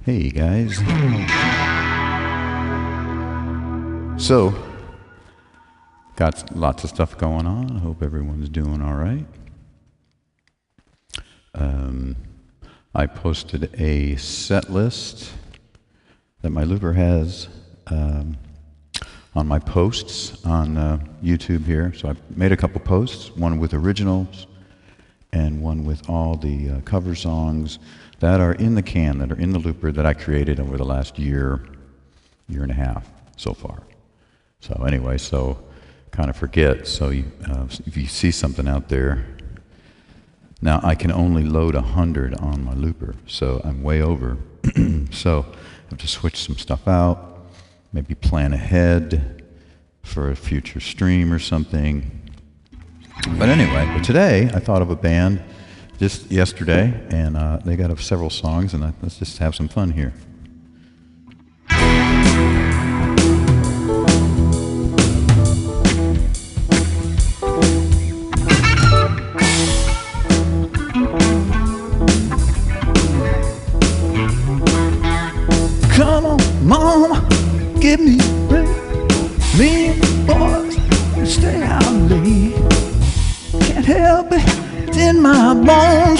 Hey guys. So, got lots of stuff going on. I hope everyone's doing all right. I posted a set list that my looper has on my posts on YouTube here. So I made a couple posts, one with originals and one with all the cover songs that are in the can, that are in the looper that I created over the last year and a half so far. So anyway, so kind of forget. So if you see something out there, now I can only load 100 on my looper, so I'm way over. So I have to switch some stuff out, maybe plan ahead for a future stream or something. But anyway, but today I thought of a band just yesterday, and they got several songs, and let's just have some fun here. Come on, mama, give me a break. Me and the boys stay out late. Can't help it, it's in my bones.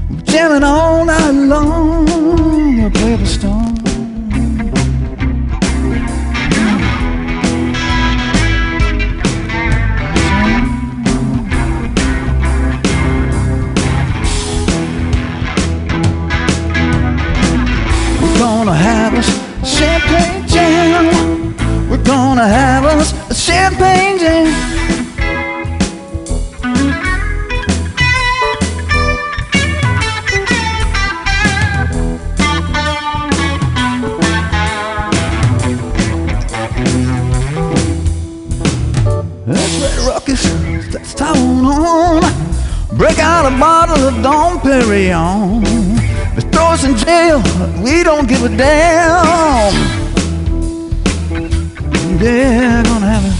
We're jamming all night long. I play the stone. We're gonna have us a champagne jam. We're gonna have us a champagne jam. Let's tie on. Break out a bottle of Dom Perignon. They throw us in jail, we don't give a damn. They're gonna have it.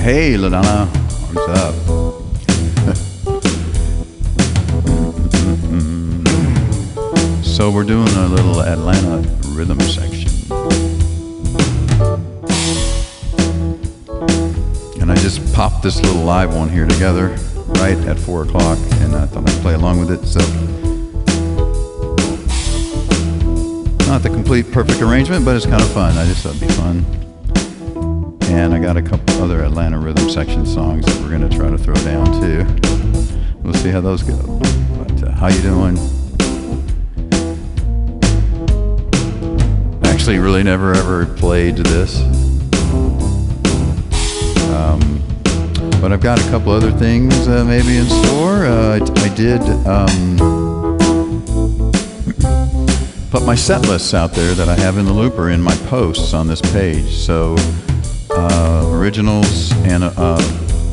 Hey, LaDonna, what's up? So we're doing a little Atlanta rhythm section. And I just popped this little live one here together right at 4 o'clock, and I thought I'd play along with it. So, not the complete perfect arrangement, but it's kind of fun. I just thought it'd be fun. And I got a couple other Atlanta rhythm section songs that we're going to try to throw down too. We'll see how those go. But how you doing? Actually, really never ever played this. But I've got a couple other things maybe in store. I did put my set lists out there that I have in the looper in my posts on this page. So originals and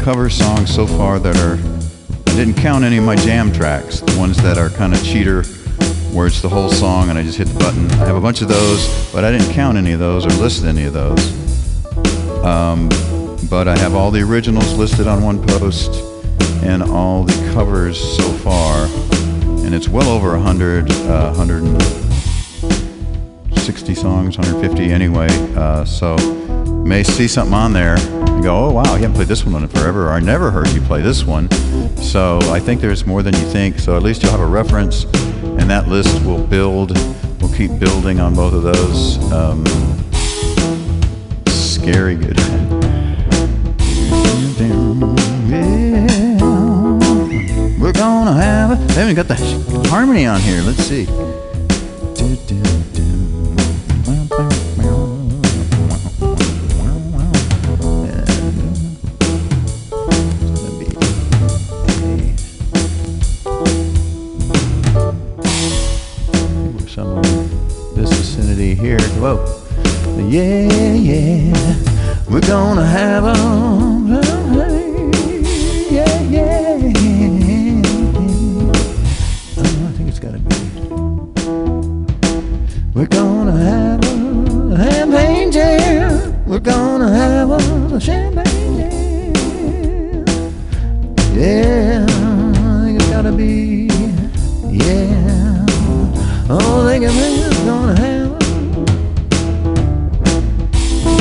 cover songs so far that are, I didn't count any of my jam tracks, the ones that are kind of cheater, where it's the whole song and I just hit the button. I have a bunch of those, but I didn't count any of those or list any of those. But I have all the originals listed on one post and all the covers so far, and it's well over 100, 160 songs, 150 anyway. So may see something on there and go, oh wow, you haven't played this one in forever, or I never heard you play this one. So I think there's more than you think, so at least you'll have a reference, and that list will build, we'll keep building on both of those. Scary good. Yeah. We're gonna have I haven't got the harmony on here, let's see. Here, whoa, yeah, yeah, we're gonna have a, yeah, yeah, oh, I think it's gotta be, we're gonna have a champagne jam, we're gonna have a champagne jam, yeah, I think it's gotta be, yeah, oh, I think it's gonna have,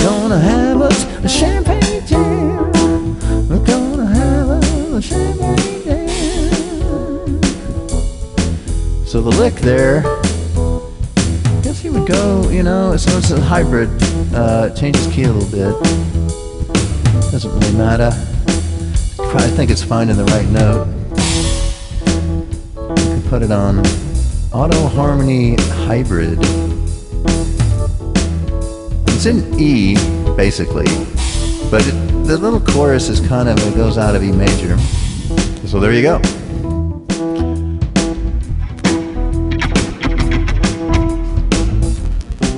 gonna have us a champagne jam. We're gonna have us a champagne jam. So the lick there, I guess you would go, you know, so it's a hybrid, changes key a little bit. Doesn't really matter. I think it's fine in the right note. You can put it on auto harmony hybrid. It's in E, basically, but the little chorus is kind of, it goes out of E major. So there you go.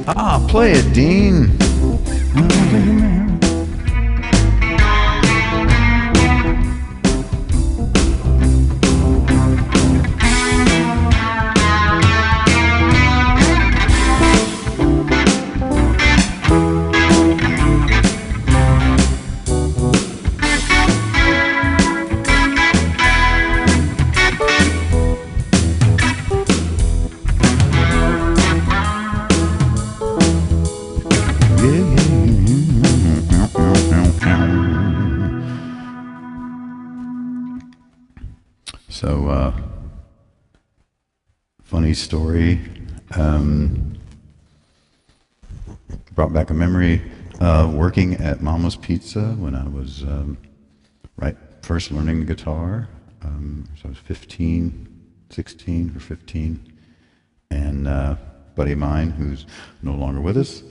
Ah, play it, Dean. So, funny story, brought back a memory, working at Mama's Pizza when I was first learning the guitar. So I was 16 or 15, and a buddy of mine who's no longer with us,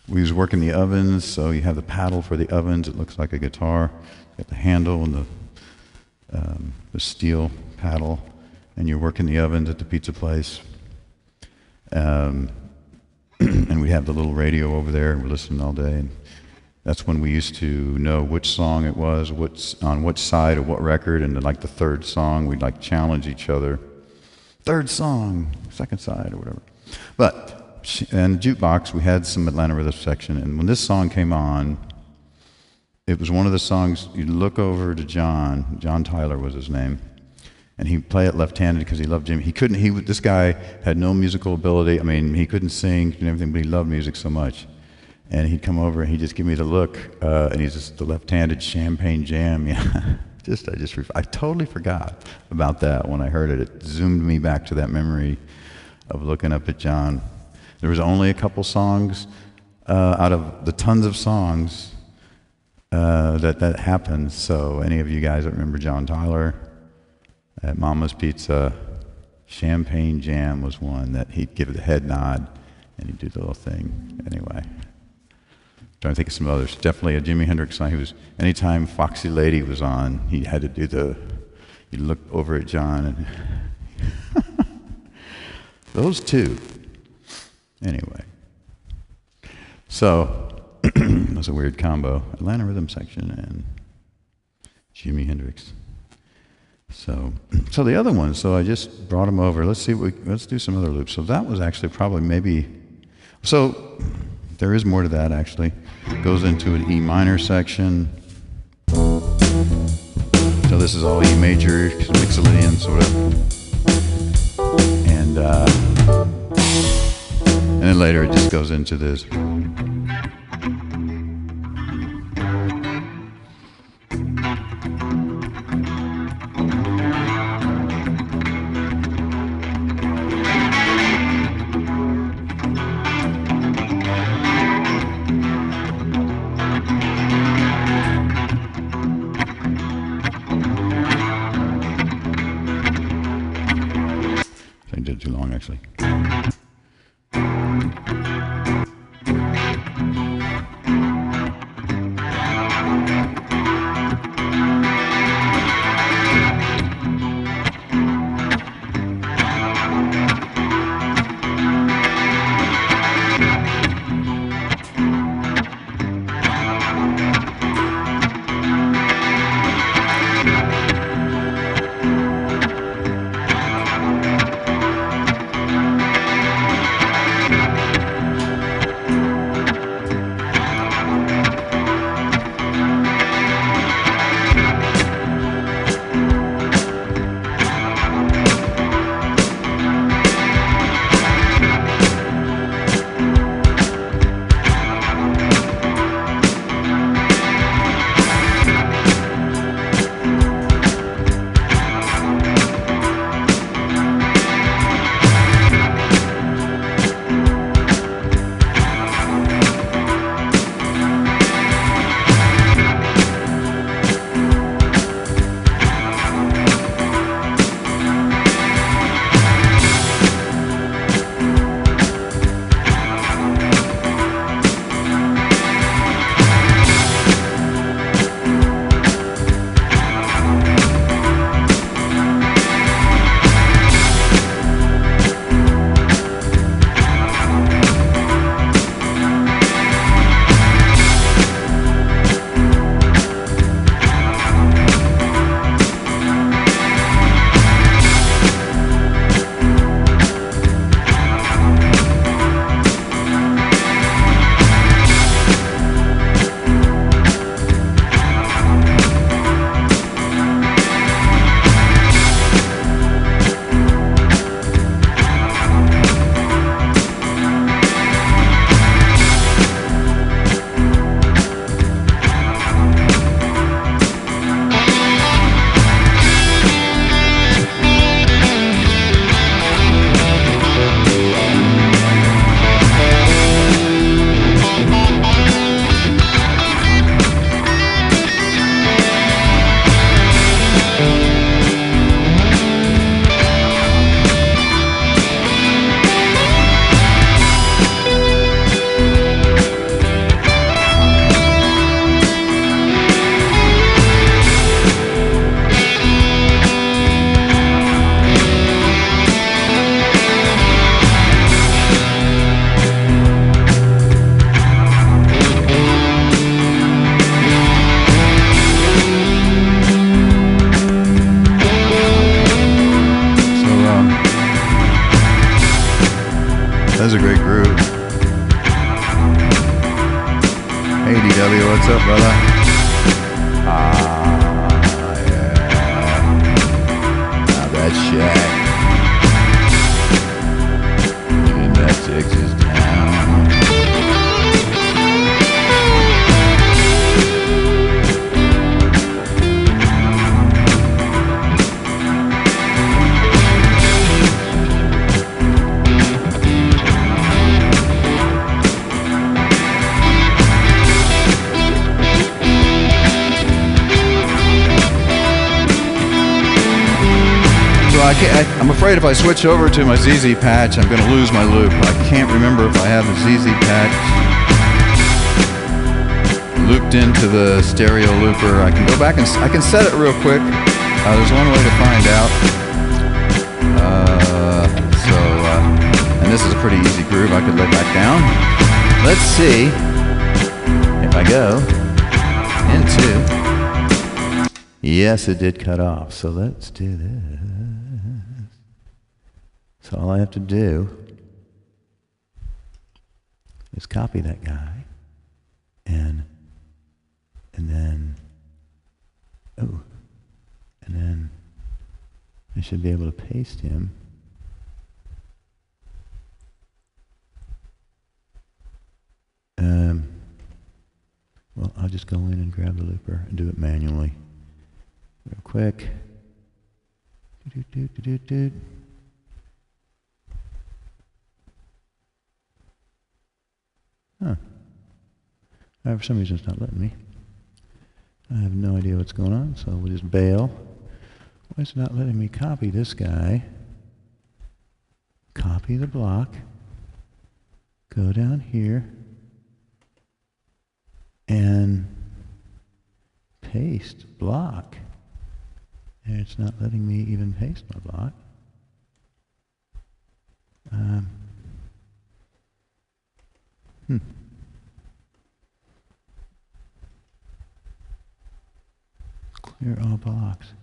we was working the ovens, so you have the paddle for the ovens, it looks like a guitar, you got the handle and the steel paddle, and you're working the ovens at the pizza place. And we have the little radio over there, and we're listening all day. And that's when we used to know which song it was, what's on which side of what record, and then like the third song, we'd like challenge each other. Third song, second side, or whatever. But in jukebox, we had some Atlanta rhythm section, and when this song came on, it was one of the songs, you'd look over to John Tyler was his name, and he'd play it left-handed because he loved Jimmy. This guy had no musical ability. I mean, he couldn't sing and everything, but he loved music so much. and he'd come over and he'd just give me the look, and he's just the left-handed champagne jam. Yeah, I totally forgot about that when I heard it. It zoomed me back to that memory of looking up at John. There was only a couple songs out of the tons of songs that happened. So any of you guys that remember John Tyler at Mama's Pizza, Champagne Jam was one that he'd give the head nod and he'd do the little thing. Anyway, trying to think of some others. Definitely a Jimi Hendrix song. He was, anytime Foxy Lady was on, he had to do he'd look over at John and those two. Anyway, so that was a weird combo. Atlanta Rhythm Section and Jimi Hendrix. So the other one. So I just brought them over. Let's do some other loops. So that was actually probably maybe. So there is more to that actually. It goes into an E minor section. So this is all E major, Mixolydian sort of, and then later it just goes into this. I did it too long actually. That's a great groove. Hey DW, what's up, brother? Yeah. Now that's Shaq. In that Texas town. I'm afraid if I switch over to my ZZ patch, I'm going to lose my loop. I can't remember if I have the ZZ patch looped into the stereo looper. I can go back and I can set it real quick. There's one way to find out. And this is a pretty easy groove. I could lay back down. Let's see if I go into. Yes, it did cut off. So let's do this. So all I have to do is copy that guy and then and then I should be able to paste him. Well, I'll just go in and grab the looper and do it manually real quick. Huh. For some reason it's not letting me. I have no idea what's going on, so we'll just bail. Why is it not letting me copy this guy? Copy the block. Go down here. And paste block. And it's not letting me even paste my block. Clear all blocks.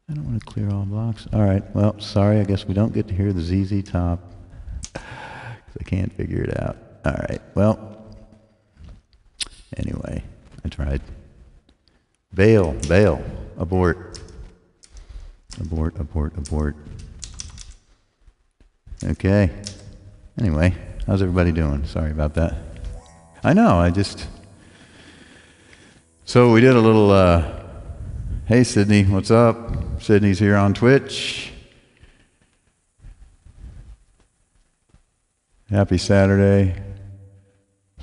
I don't want to clear all blocks. All right, well, sorry, I guess we don't get to hear the ZZ Top. I can't figure it out. All right, well, anyway, I tried. Bail, abort. Abort. Okay. Anyway, how's everybody doing? Sorry about that. I know, so we did a little, hey Sydney, what's up? Sydney's here on Twitch. Happy Saturday.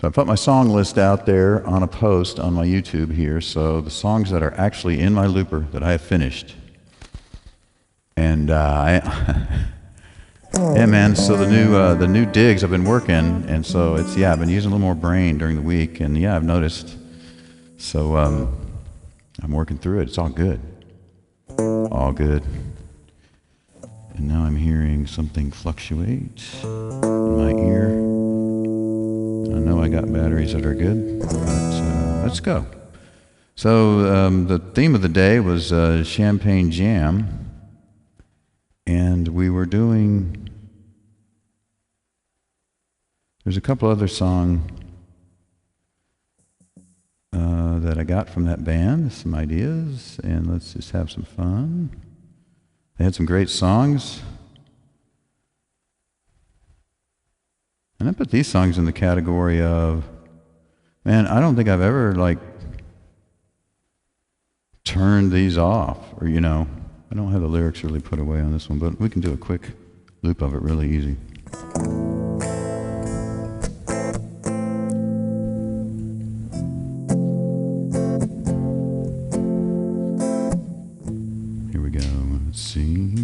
So I put my song list out there on a post on my YouTube here, so the songs that are actually in my looper that I have finished. And yeah, man, so the new digs I've been working, and so it's, I've been using a little more brain during the week, and I've noticed. So I'm working through it. It's all good. All good. And now I'm hearing something fluctuate in my ear. I know I got batteries that are good, but let's go. So the theme of the day was Champagne Jam, and we were doing, there's a couple other songs that I got from that band, some ideas, and let's just have some fun. They had some great songs. And I put these songs in the category of, man, I don't think I've ever, turned these off. Or, I don't have the lyrics really put away on this one, but we can do a quick loop of it really easy. Here we go. Let's see.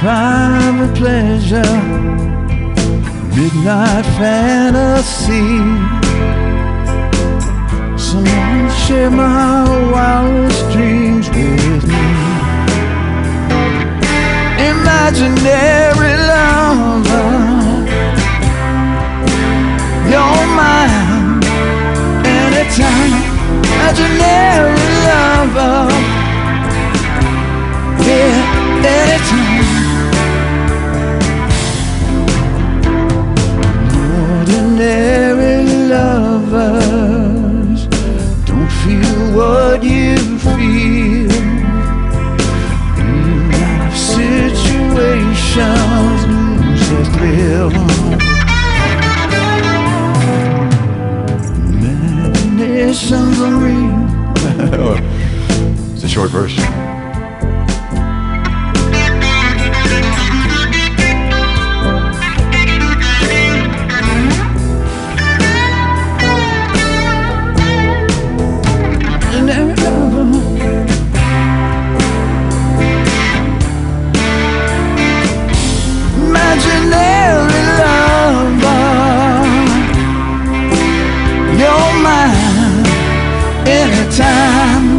private pleasure, midnight fantasy. Someone share my wildest dreams with me. Imaginary lover, you're mine anytime. Imaginary lover, yeah, anytime. Ordinary lovers don't feel what you feel. Real life situations lose their thrill. Imagination's unreal. It's a short version. Imaginary lover, you're mine anytime.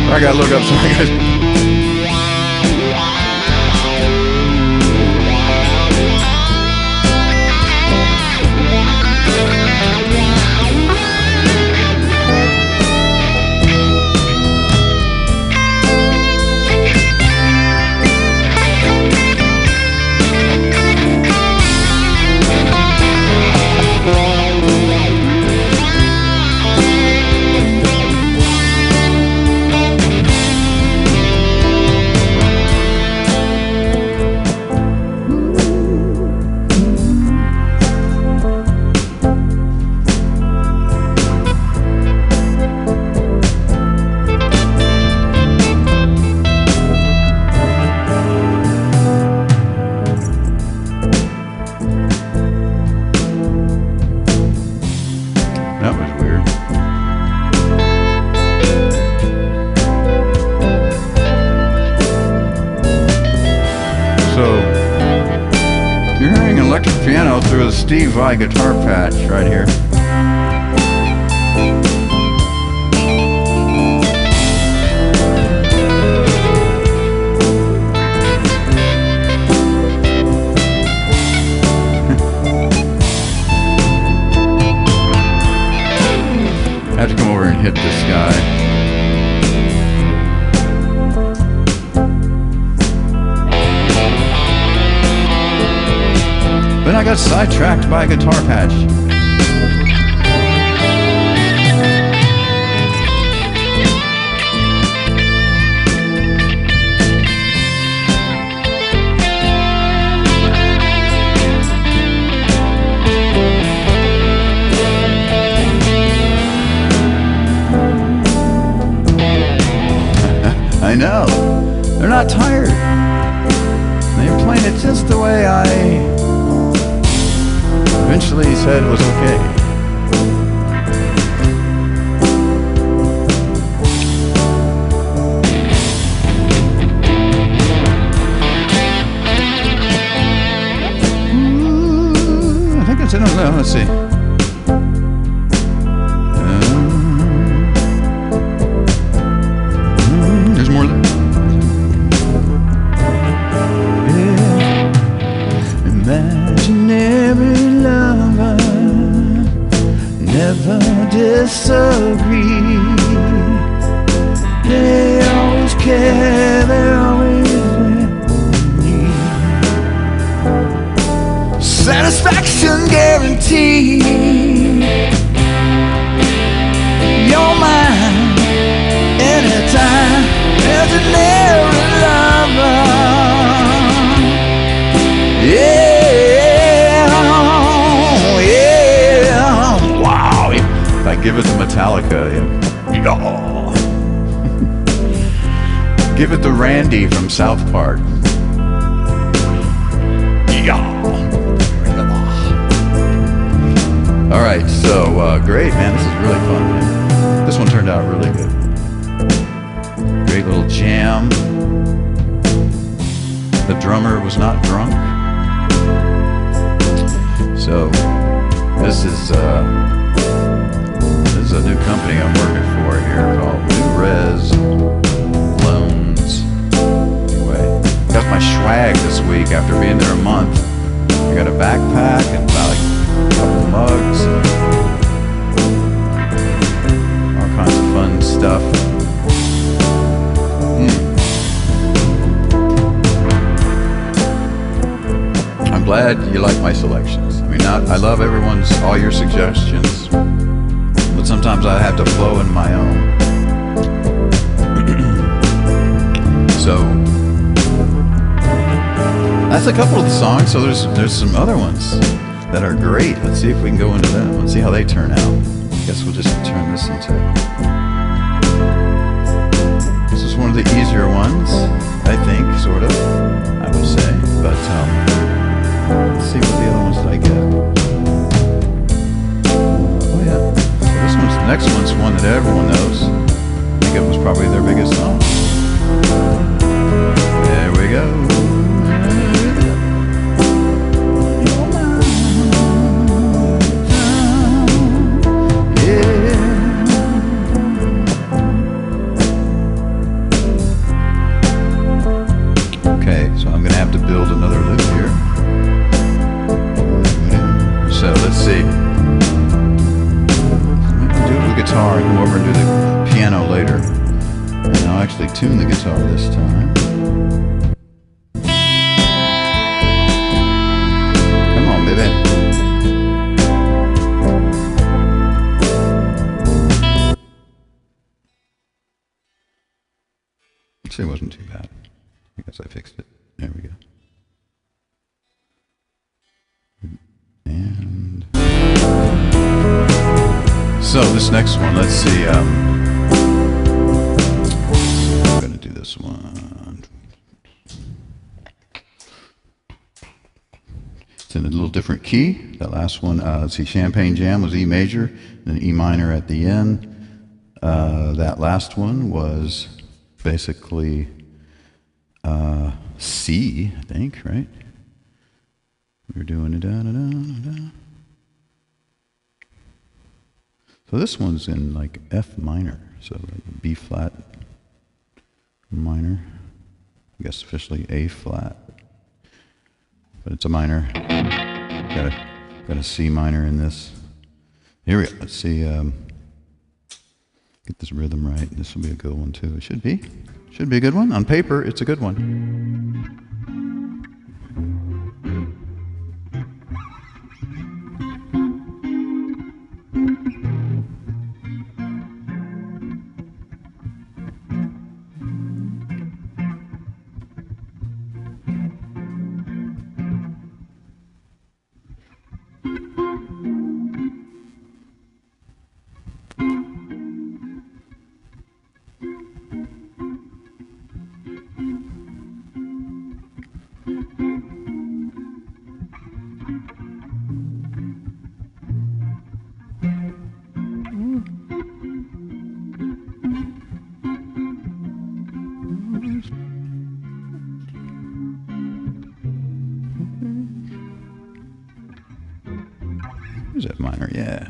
I gotta look up something, guys. That was weird. So, you're hearing an electric piano through a Steve Vai guitar patch right here. I have to come over and hit this guy. Then I got sidetracked by a guitar patch. I know. They're not tired. They're playing it just the way I eventually said was okay. let's see. There's more. Yeah. Imaginary lover never disagree. They always care, they're always there. Satisfaction guaranteed. You're mine anytime. Imaginary lover. Yeah, yeah. Wow. If I give it to Metallica, yeah. Give it to Randy from South Park. Yeah. All right, so great, man. This is really fun, man. This one turned out really good. Great little jam. The drummer was not drunk. So this is a new company I'm working for here called New Res Loans. Anyway, got my swag this week after being there a month. I got a backpack and about a couple mugs, all kinds of fun stuff. I'm glad you like my selections. I mean, I love all your suggestions, but sometimes I have to flow in my own. So that's a couple of the songs. So there's some other ones that are great. Let's see if we can go into them and see how they turn out. I guess we'll just turn this into. This is one of the easier ones, I think, sort of. I would say, but let's see what the other ones that I get. Oh yeah. So the next one's one that everyone knows. I think it was probably their biggest song. There we go. Okay, so I'm gonna have to build another loop here. So let's see. Do the guitar and come over and do the piano later. And I'll actually tune the guitar this time. Come on, baby. Actually, it wasn't too bad. I guess I fixed it. There we go. And so this next one, let's see. I'm going to do this one. It's in a little different key. That last one, let's see, Champagne Jam was E major, then E minor at the end. That last one was basically C, I think, right? We were doing it da-da-da-da-da. So this one's in like F minor, so like B flat minor. I guess officially A flat, but it's a minor. Got a C minor in this. Here we go. Let's see. Get this rhythm right. This will be a good one too. It should be. Should be a good one. On paper, it's a good one. Where's F minor? Yeah.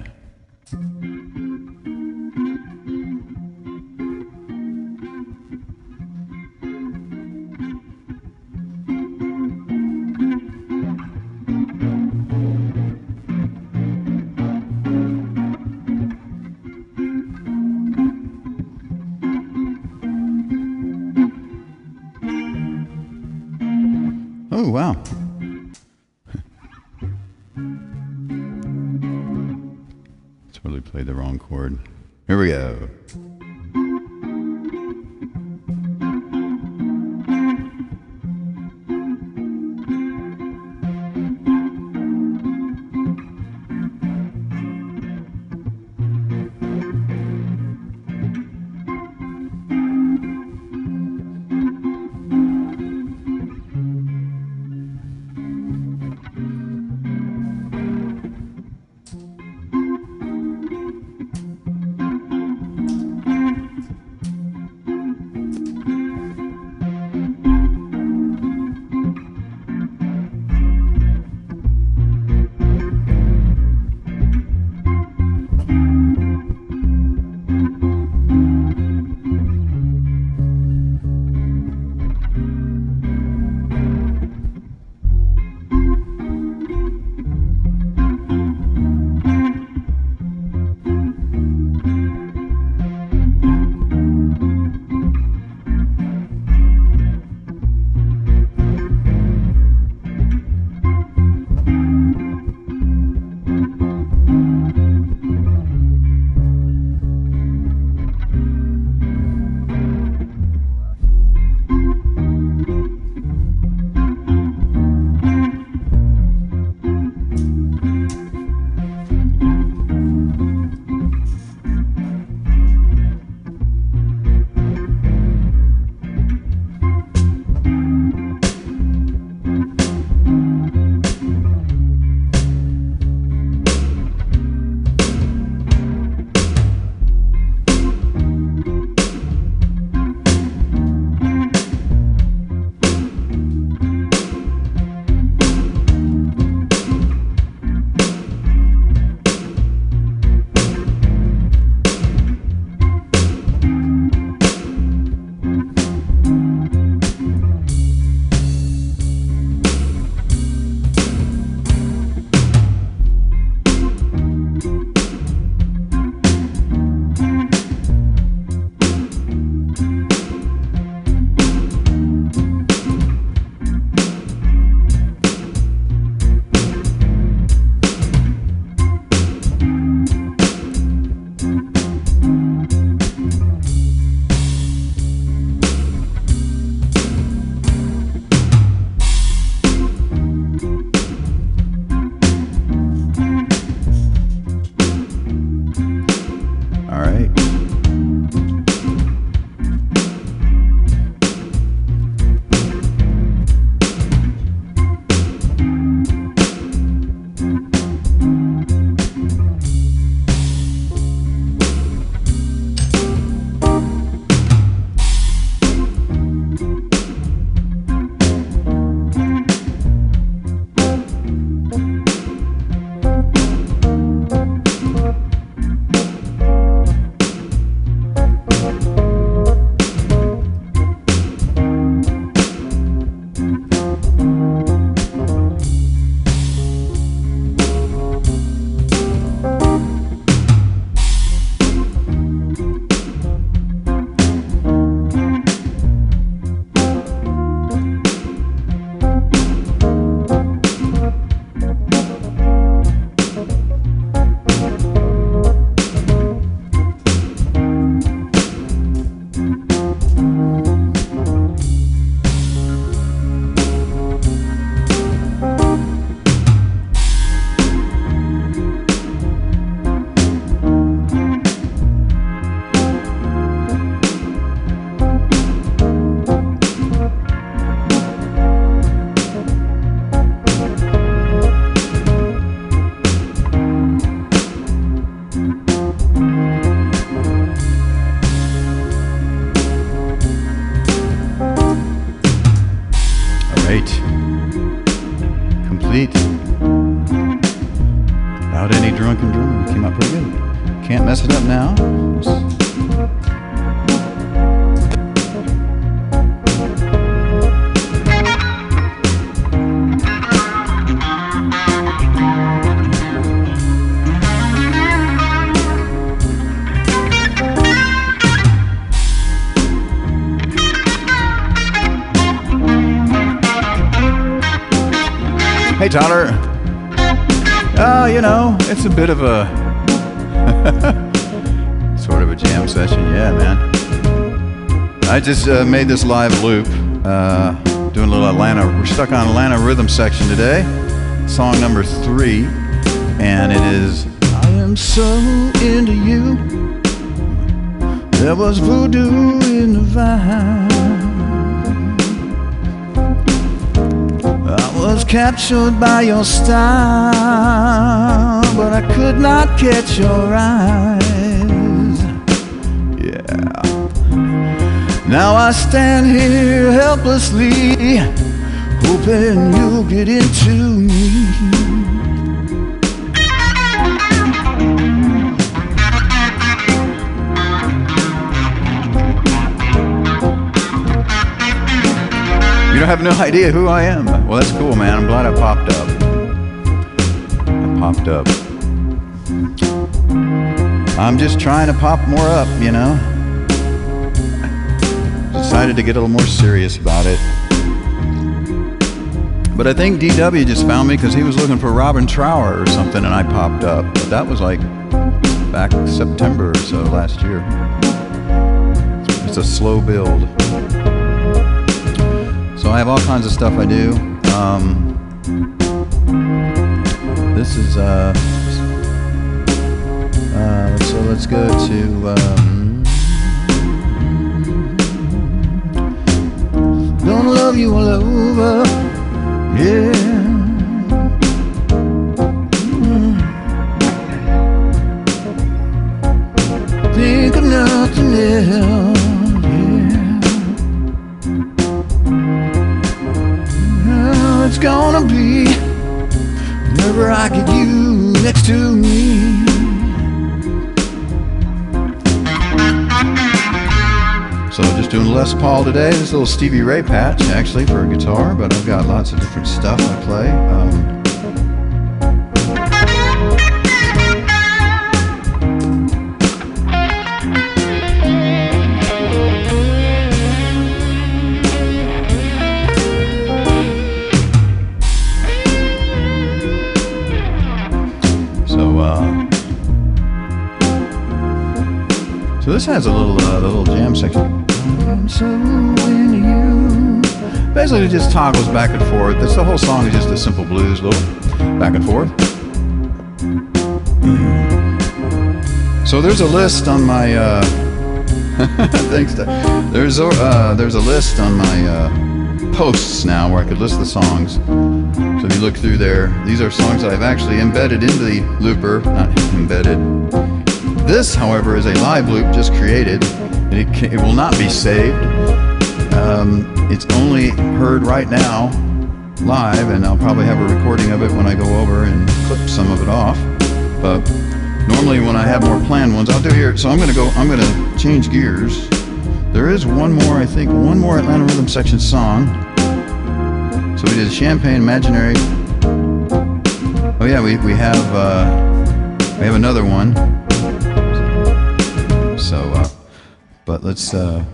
Oh, wow. Totally played the wrong chord. Here we go. Without any drunken drummer. Came out pretty good. Can't mess it up now. Hey, Tyler. You know, it's a bit of a sort of a jam session. Yeah, man. I just made this live loop, doing a little Atlanta. We're stuck on Atlanta rhythm section today. Song number 3, and it is I am so into you. There was voodoo in the vine. I was captured by your style, but I could not catch your eyes. Yeah. Now I stand here helplessly, hoping you'll get into me. You don't have no idea who I am. Well, that's cool, man. I'm glad I popped up. I'm just trying to pop more up, you know. Decided to get a little more serious about it. But I think DW just found me because he was looking for Robin Trower or something, and I popped up. But that was like back September or so last year. It's a slow build. So I have all kinds of stuff I do. This is so let's go to gonna love you all over, yeah. Think of nothing else. It's gonna be whenever I get you next to me. So just doing Les Paul today. This little Stevie Ray patch actually for a guitar, but I've got lots of different stuff I play. So this has a little jam section. I'm so into you. Basically, it just toggles back and forth. The whole song is just a simple blues, little back and forth. So there's a list on my. Thanks. There's a list on my posts now where I could list the songs. So if you look through there, these are songs that I've actually embedded into the looper, not embedded. This, however, is a live loop just created. It will not be saved. It's only heard right now live, and I'll probably have a recording of it when I go over and clip some of it off. But normally when I have more planned ones, I'll do here. So I'm gonna change gears. There is one more Atlanta Rhythm Section song. So we did Champagne Imaginary. Oh yeah, we have another one. So, but let's, I'm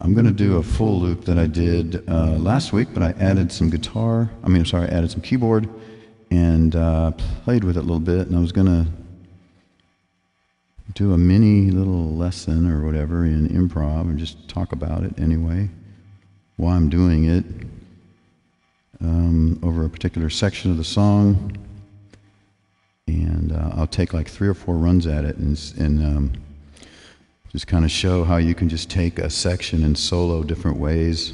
going to do a full loop that I did last week, but I added some I added some keyboard and played with it a little bit, and I was going to do a mini little lesson or whatever in improv and just talk about it anyway while I'm doing it over a particular section of the song, and I'll take like 3 or 4 runs at it and just kind of show how you can just take a section and solo different ways.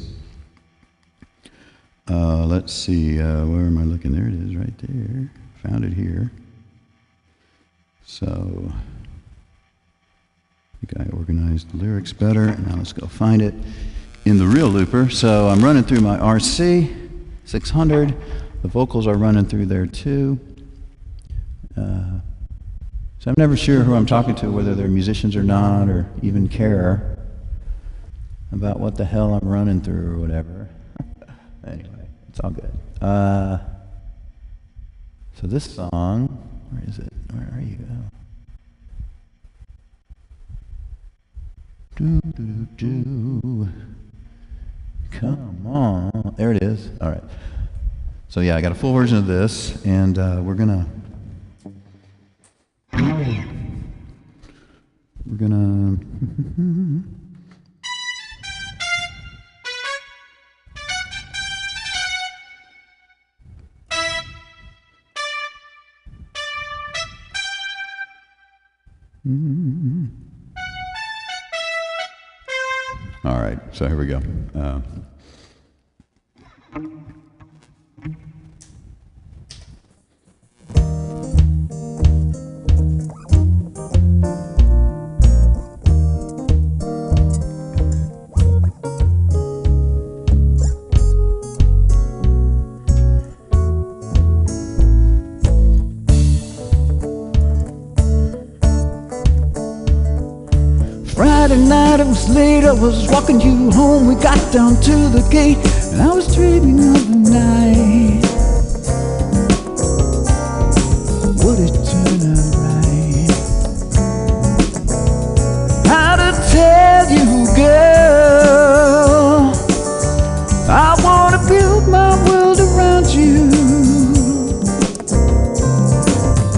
Let's see, where am I looking? There it is right there. Found it here. So I think I organized the lyrics better. Now let's go find it in the real looper. So I'm running through my RC 600. The vocals are running through there too. So I'm never sure who I'm talking to, whether they're musicians or not, or even care about what the hell I'm running through or whatever. Anyway, it's all good. So this song, where is it? Where are you? Do, do, do. Come on. There it is. All right. So yeah, I got a full version of this, and we're gonna All right, so here we go. Friday night, it was late, I was walking you home. We got down to the gate, and I was dreaming of the night. Would it turn out right? How to tell you, girl, I wanna build my world around you.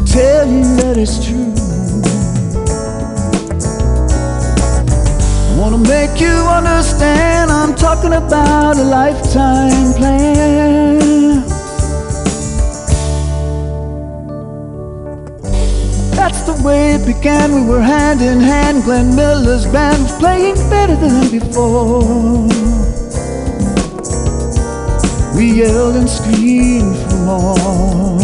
Tell you that it's true. I wanna make you understand, I'm talking about a lifetime plan. That's the way it began, we were hand in hand. Glenn Miller's band was playing better than before. We yelled and screamed for more,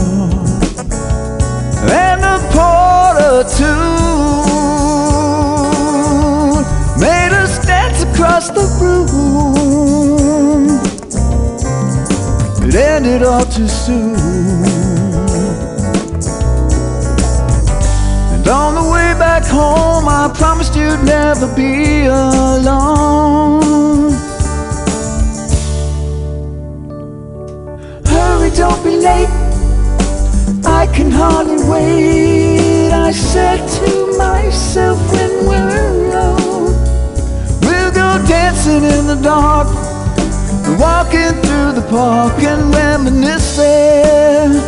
and a porter tune made us dance across the room. It ended all too soon, and on the way back home I promised you'd never be alone. Hurry, don't be late, I can hardly wait. I said to myself when we're alone, we'll go dancing in the dark, walking through the park and reminiscing.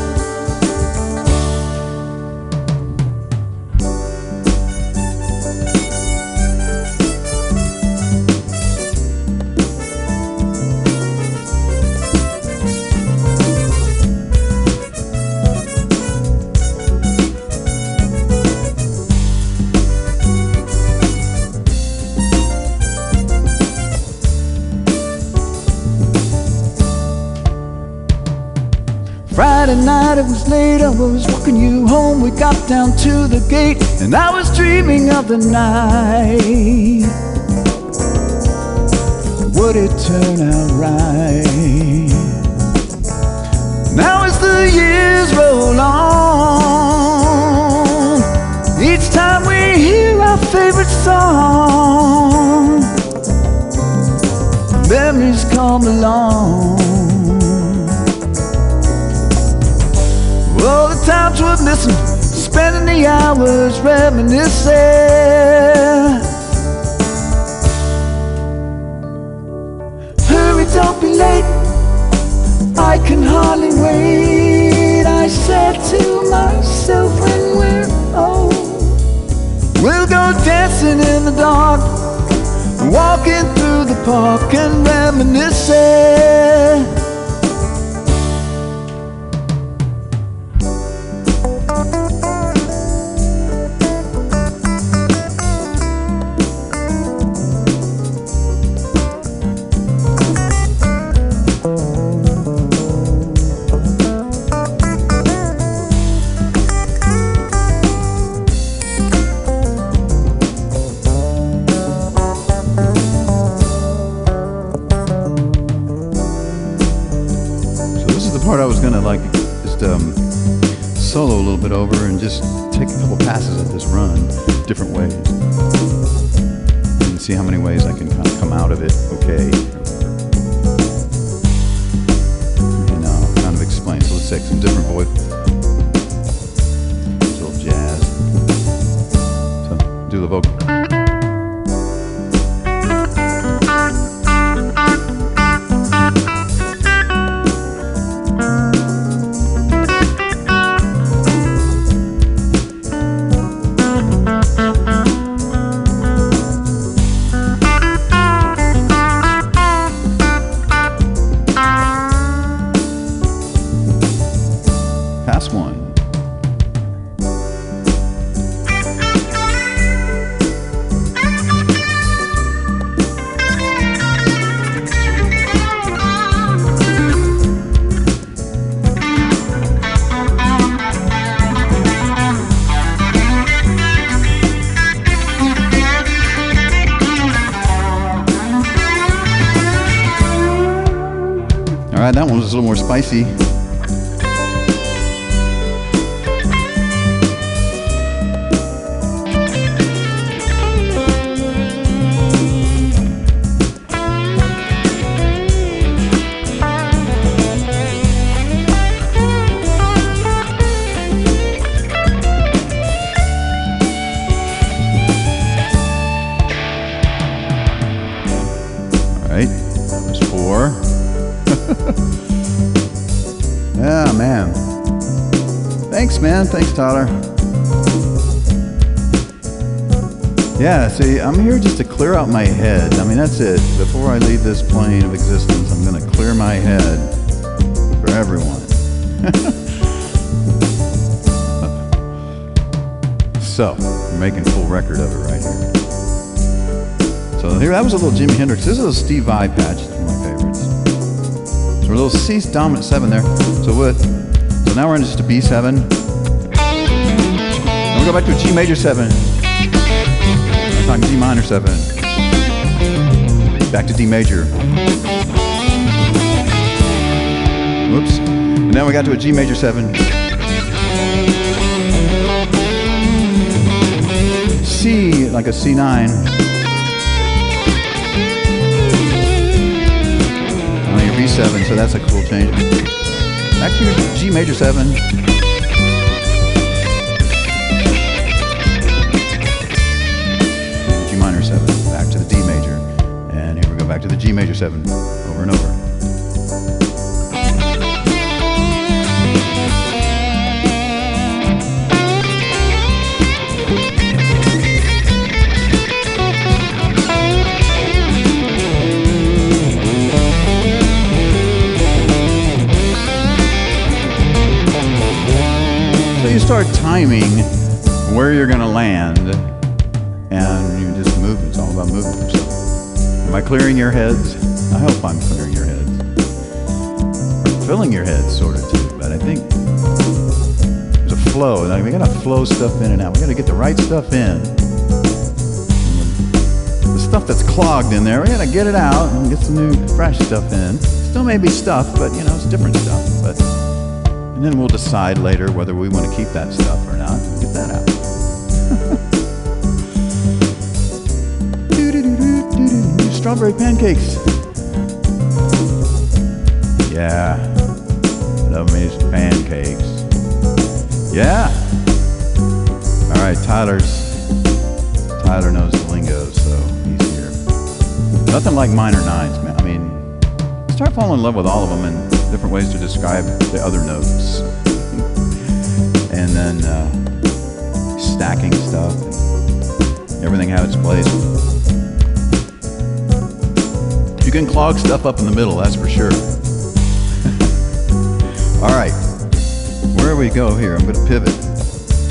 Friday night, it was late, I was walking you home. We got down to the gate, and I was dreaming of the night. Would it turn out right? Now as the years roll on, each time we hear our favorite song, memories come along. All the times we're missing, spending the hours reminiscing. Hurry, don't be late, I can hardly wait. I said to myself when we're old, we'll go dancing in the dark, walking through the park and reminiscing. solo a little bit over and just take a couple passes at this run different ways and see how many ways I can kind of come out of it okay. And kind of explain. So let's take some different voice. A little jazz. So do the vocal. Pass one. All right, that one was a little more spicy. Right, that was 4. Yeah, man. Thanks, man. Thanks, Tyler. Yeah, see, I'm here just to clear out my head. I mean, that's it. Before I leave this plane of existence, I'm going to clear my head for everyone. So, I'm making full record of it right here. So here, that was a little Jimi Hendrix. This is a Steve Vai patch. It's one of my favorites. So we're a little C dominant 7 there. So now we're in just a B7. Then we go back to a G major 7. We're talking G minor 7. Back to D major. Whoops. And then we got to a G major 7. C, like a C9. B7, so that's a cool change. Back to your G major 7. G minor 7. Back to the D major. And here we go back to the G major 7. Over and over. You start timing where you're going to land, and you just move. It's all about moving yourself. Am I clearing your heads? I hope I'm clearing your heads. Or filling your heads, sort of, too. But I think there's a flow. Like, we got to flow stuff in and out. We got to get the right stuff in. The stuff that's clogged in there, we got to get it out and get some new, fresh stuff in. Still may be stuff, but, you know, it's different stuff. But and then we'll decide later whether we want to keep that stuff or not. We'll get that out. Strawberry pancakes. Yeah. Love me some pancakes. Yeah. All right, Tyler knows the lingo, so he's here. Nothing like minor 9s, man. I mean, start falling in love with all of them and different ways to describe the other notes. And then stacking stuff, and everything had its place. You can clog stuff up in the middle, that's for sure. All right, where we go here, I'm gonna pivot.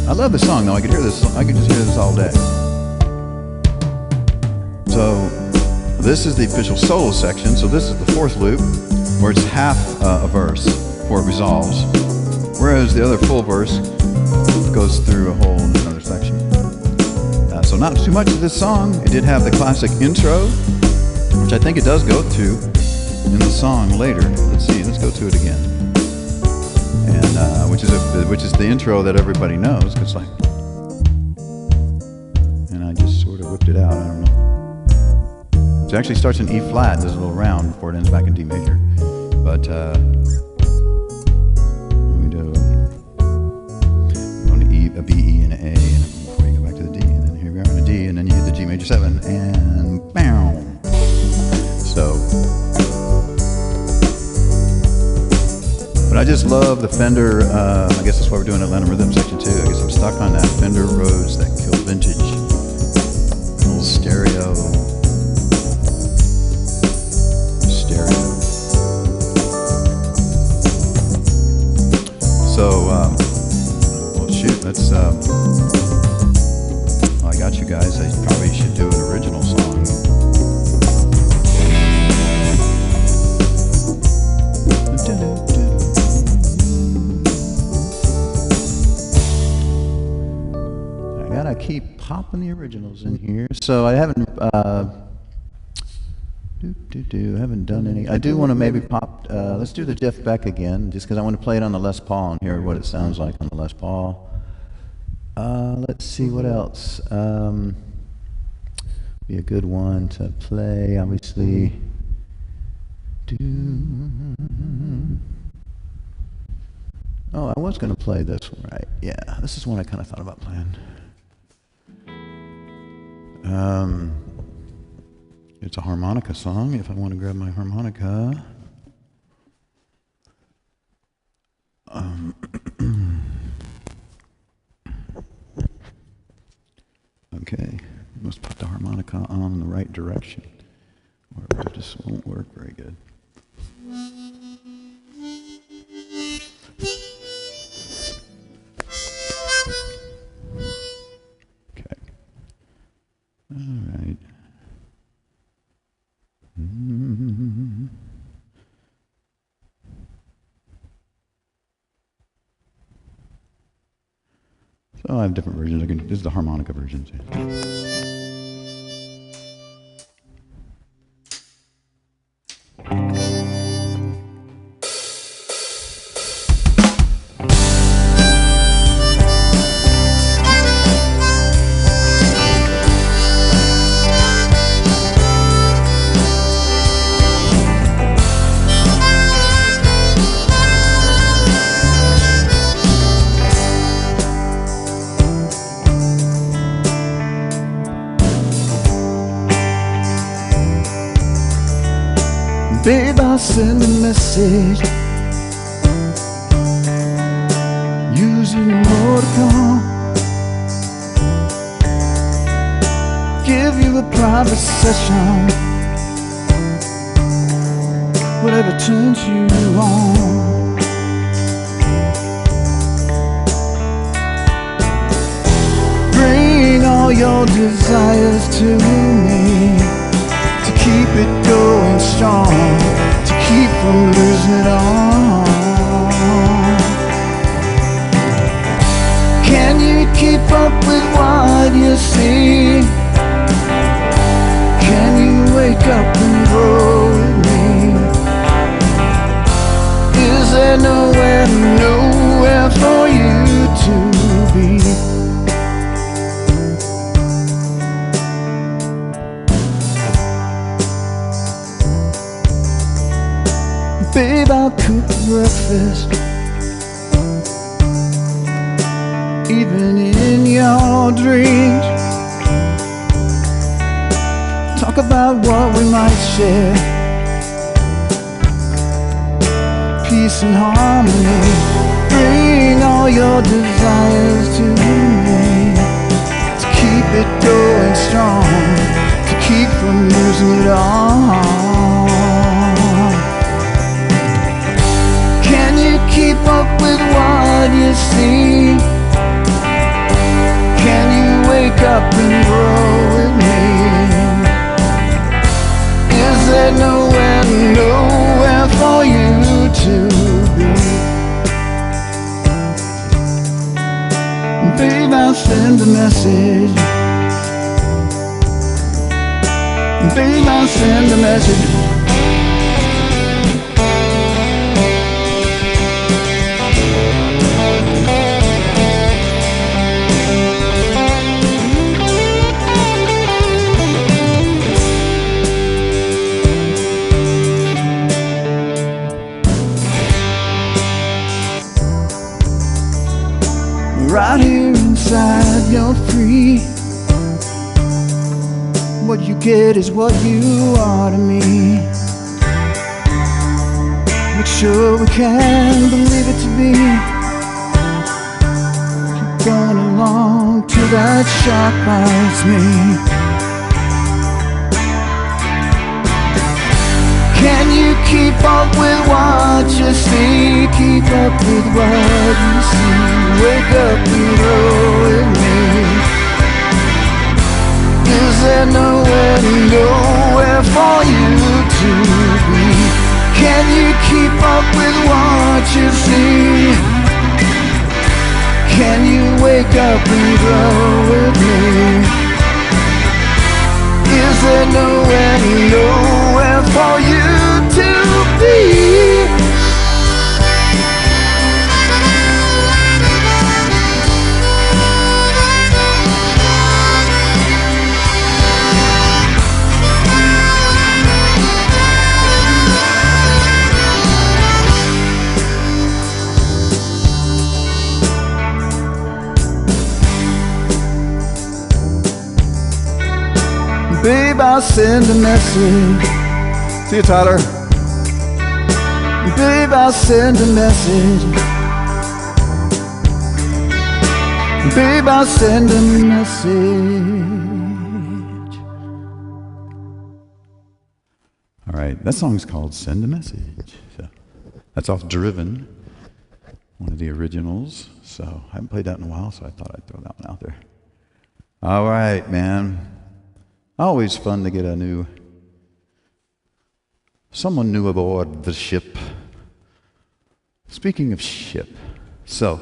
I love this song though, I could just hear this all day. So this is the official solo section, so this is the 4th loop, where it's half a verse before it resolves, whereas the other full verse goes through a whole another section. So not too much of this song. It did have the classic intro, which I think it does go to in the song later. Let's see, let's go to it again. And which is which is the intro that everybody knows, because like, and I just sort of whipped it out. I don't know. So it actually starts in E flat. There's a little round before it ends back in D major. But we do on E, a B, E, and an A, and before you go back to the D, and then here we are on a D, and then you hit the G major 7, and bam. So, but I just love the Fender. I guess that's why we're doing Atlanta Rhythm Section 2. I guess I'm stuck on that Fender Rhodes, that Kill Vintage, little stereo. So, well, shoot, let's, well, I got you guys. I probably should do an original song. I gotta keep popping the originals in here. So I haven't, I haven't done any. I do want to maybe pop, let's do the Jeff Beck again, just because I want to play it on the Les Paul and hear what it sounds like on the Les Paul. Let's see what else. Be a good one to play, obviously. Oh, I was going to play this one, right? Yeah, this is one I kind of thought about playing. It's a harmonica song, if I want to grab my harmonica. Okay, must put the harmonica on in the right direction, or it just won't work very good. Okay, all right. So I have different versions. This is the harmonica version. Babe, I'll send a message using emoticon. Give you a private session, whatever turns you on. Bring all your desires to me, to keep it going strong, to keep from losing it all. Can you keep up with what you see? Can you wake up and grow with me? Is there nowhere, nowhere for you to be? Babe, I'll cook breakfast, even in your dreams. Talk about what we might share, peace and harmony. Bring all your desires to me, to keep it going strong, to keep from losing it all. Can you keep up with what you see? Can you wake up and grow with me? Is there nowhere, nowhere for you to be? Babe, I'll send a message. Babe, I'll send a message. right here inside, you're free. What you get is what you are to me. Make sure we can believe it to be. Keep going along till that shark bites me. Can you keep up with what you see? Keep up with what you see. Wake up and roll with me. Is there nowhere for you to be? Can you keep up with what you see? Can you wake up and grow with me? Is there nowhere for you to be? Babe, I'll send a message. See you, Tyler. Babe, I'll send a message. Babe, I'll send a message. All right, that song's called Send a Message. So that's off Driven, one of the originals. So I haven't played that in a while, so I thought I'd throw that one out there. All right, man. Always fun to get someone new aboard the ship. Speaking of ship, so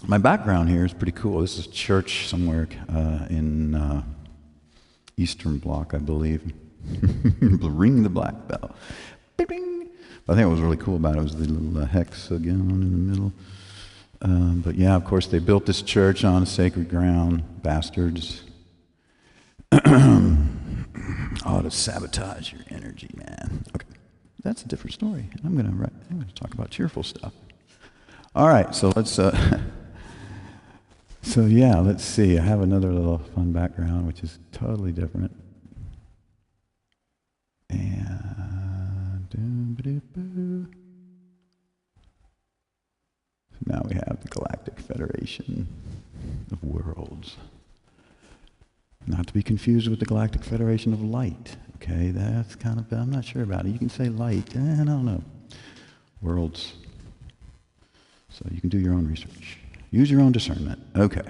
my background here is pretty cool. This is a church somewhere in Eastern Bloc, I believe. Ring the black bell. Bing, bing. I think what was really cool about it was the little hexagon in the middle. But yeah, of course, they built this church on a sacred ground. Bastards. Oh, to sabotage your energy, man. Okay, that's a different story. I'm gonna talk about cheerful stuff. All right, so let's. So yeah, let's see. I have another little fun background, which is totally different. And now we have the Galactic Federation of Worlds. Not to be confused with the Galactic Federation of Light. Okay, that's kind of, I'm not sure about it. You can say light, I don't know. Worlds. So you can do your own research. Use your own discernment. Okay,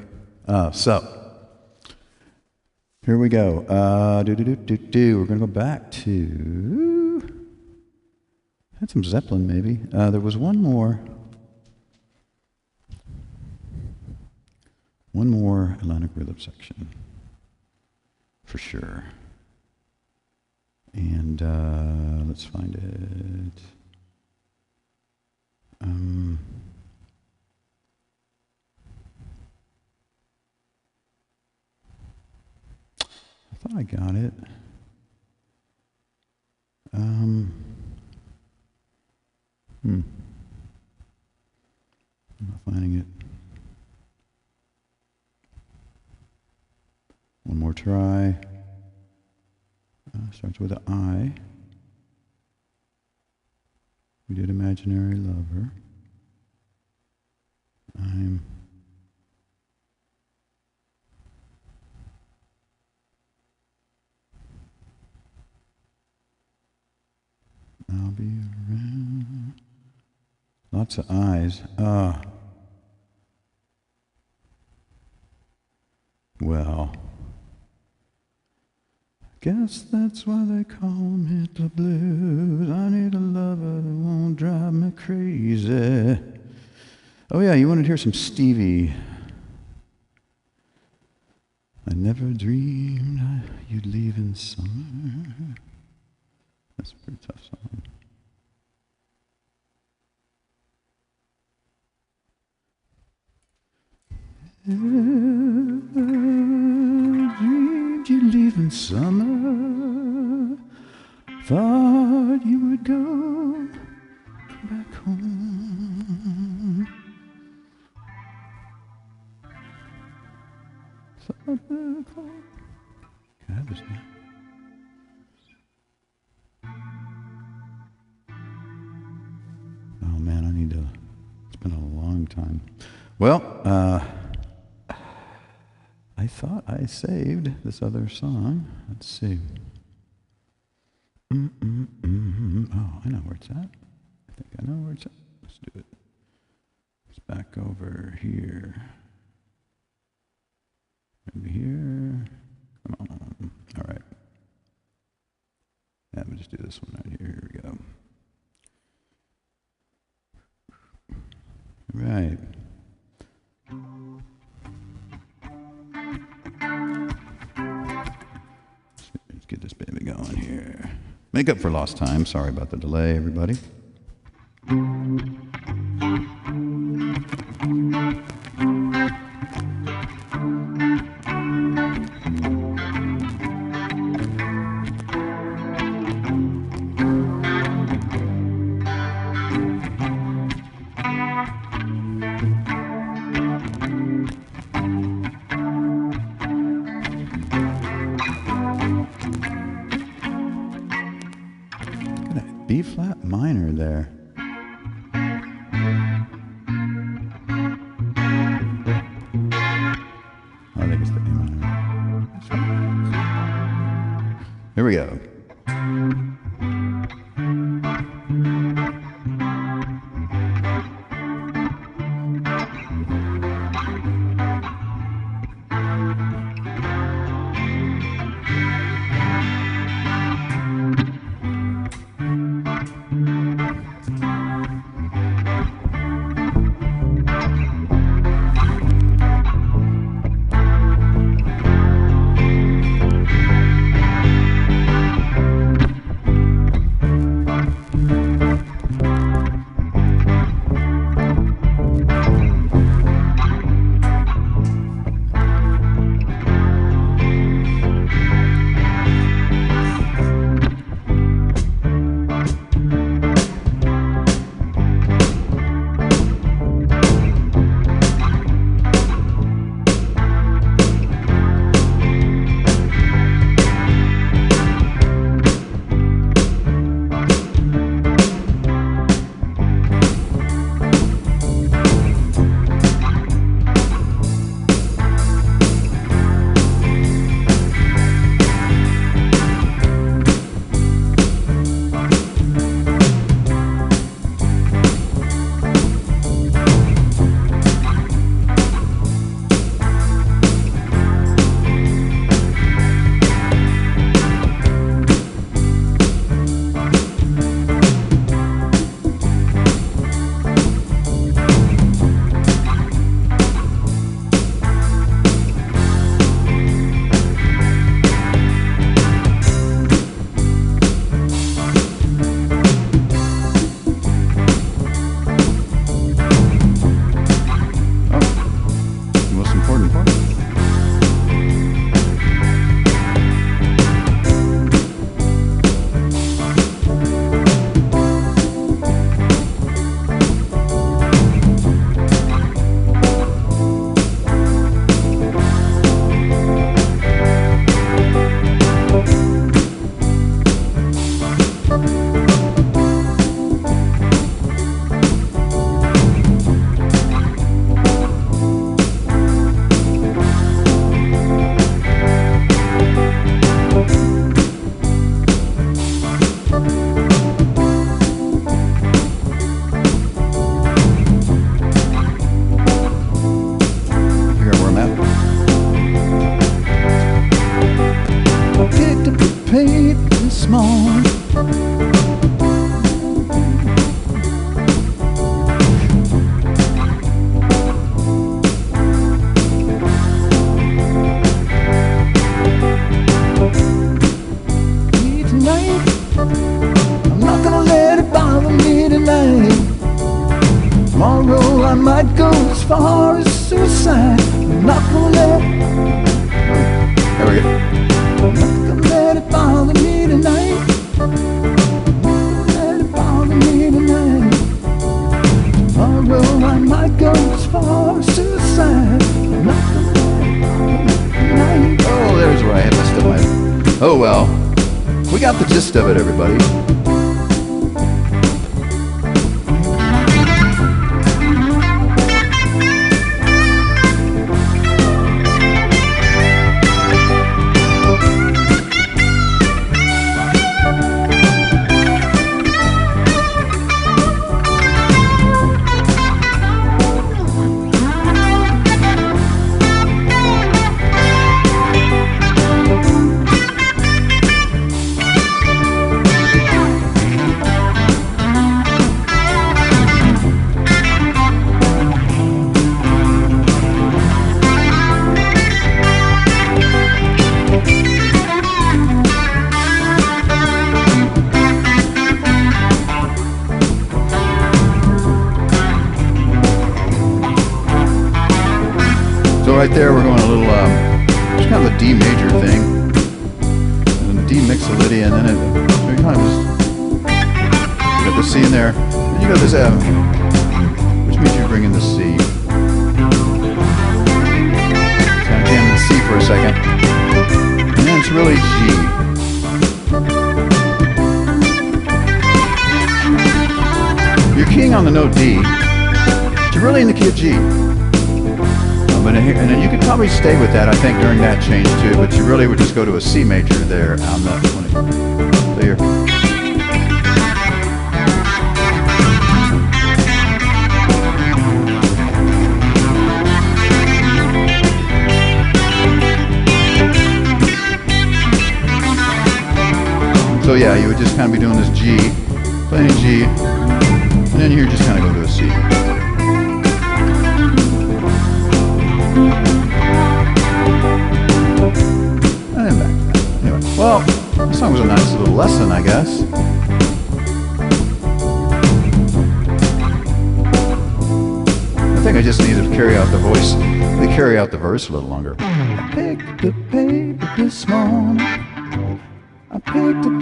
so here we go. We're going to go back to, had some Zeppelin maybe. There was one more Atlantic Rhythm section, for sure. And let's find it. I thought I got it. I'm not finding it. One more try. Starts with an I. We did Imaginary Lover. I'll be around. Lots of eyes. Well, guess that's why they call me the blues. I need a lover that won't drive me crazy. Oh yeah, you wanted to hear some Stevie. I never dreamed you'd leave in summer. That's a pretty tough song. Never dreamed you'd leave in summer. Thought you would go back home. Oh man, I need to. It's been a long time. Well, I thought I saved this other song. Let's see. Oh, I know where it's at. I think I know where it's at. Let's do it. It's back over here. Maybe here. Come on. All right. Yeah, let me just do this one right here. Here we go. Right. Let's get this baby going here. Make up for lost time. Sorry about the delay, everybody. B flat minor there. I think it's the A minor. Here we go. might go as far as suicide. I'm not gonna let There we go. I'm not gonna let it bother me tonight. I'm not gonna let it bother me tonight. Tomorrow I might go as far as suicide. I'm not gonna let it bother me tonight. got the gist of it, everybody. Right there, we're going a little, it's kind of a D major thing, and a D mixolydian, and then it kind of just, you got the C in there, and you got this F, which means you bring in the C. So I'm jamming the C for a second, and then it's really G. You're keying on the note D, but you're really in the key of G. And then you could probably stay with that, I think, during that change too, but you really would just go to a C major there on the, there. So yeah, you would just kind of be doing this G, playing G, and then here just kind of go to a C. And then back. Anyway, well, this song was a nice little lesson, I guess. I think I just needed to carry out the voice, carry out the verse a little longer. I picked up the paper this morning. I picked up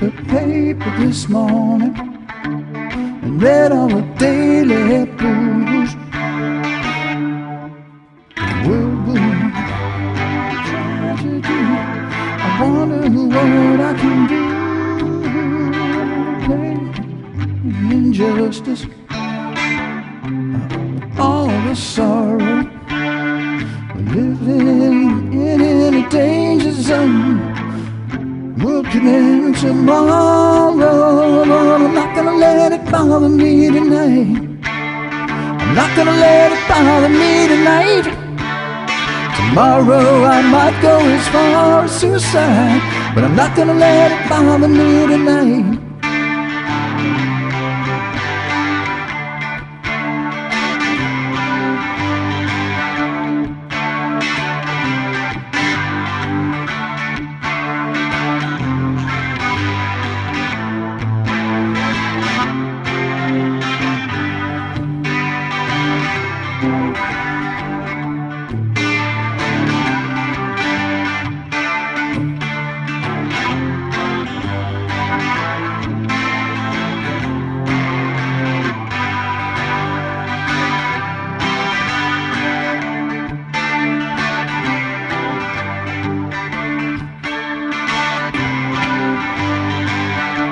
the paper this morning and read all the daily blues. I wonder what I can do. Injustice, all the sorrow, living in a danger zone. We'll begin tomorrow. I'm not gonna let it bother me tonight. I'm not gonna let it bother me tonight. Tomorrow I might go as far as suicide, but I'm not gonna let it bother me tonight.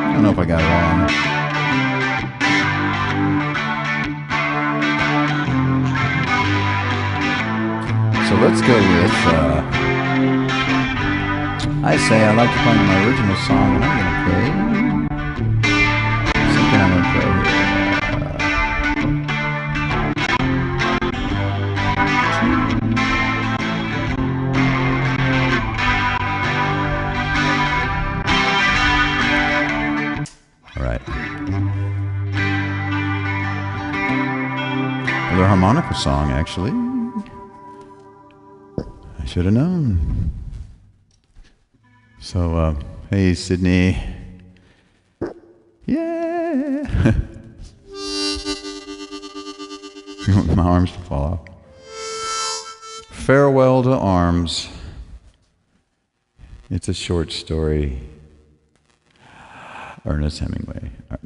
I don't know if I got it wrong. So let's go with, I say I like to play my original song, and I'm going to play something I'm going to play here. Another harmonica song, actually. I should have known. So, hey, Sydney. Yeah. You want my arms to fall off. Farewell to Arms. It's a short story. Ernest Hemingway. All right.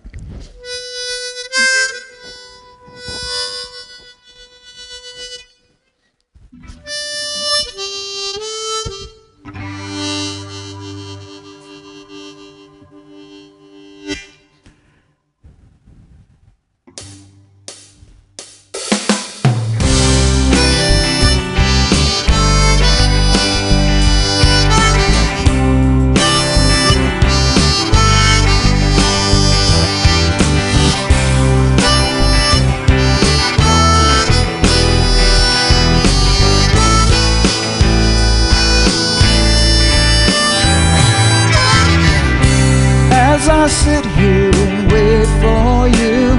I sit here and wait for you,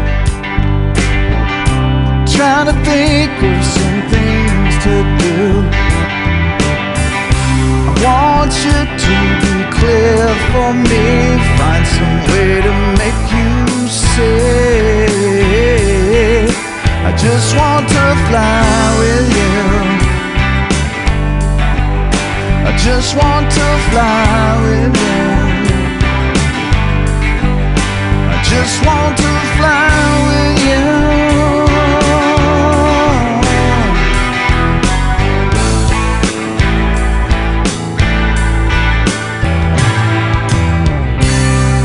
trying to think of some things to do. I want you to be clear for me, find some way to make you say, I just want to fly with you. I just want to fly with you. I just want to fly with you.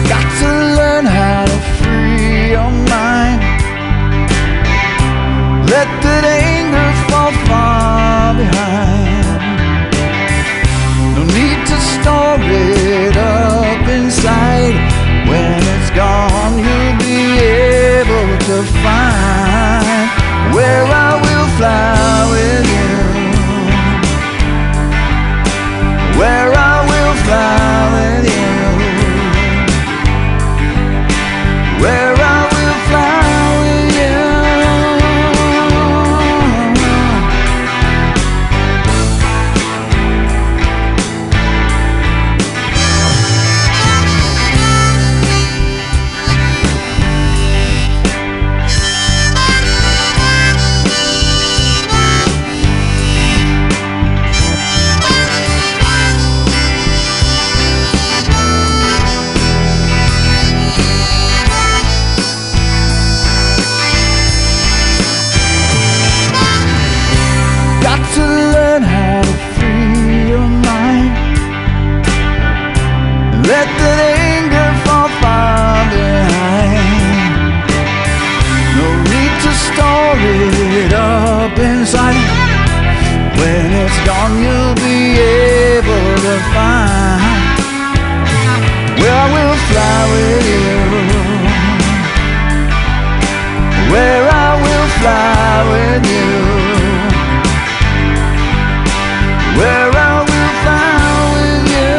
Got to learn how to free your mind. Let that anger fall far behind. No need to store it up inside. When it's gone, you'll be able to find where I will fly with you. Where I will fly with you. Where I will fly with you. To learn how to free your mind and let that anger fall far behind. No need to store it up inside. When it's gone, you'll be able to find where I will fly with you. Where I will fly with you. Where I will fly with you.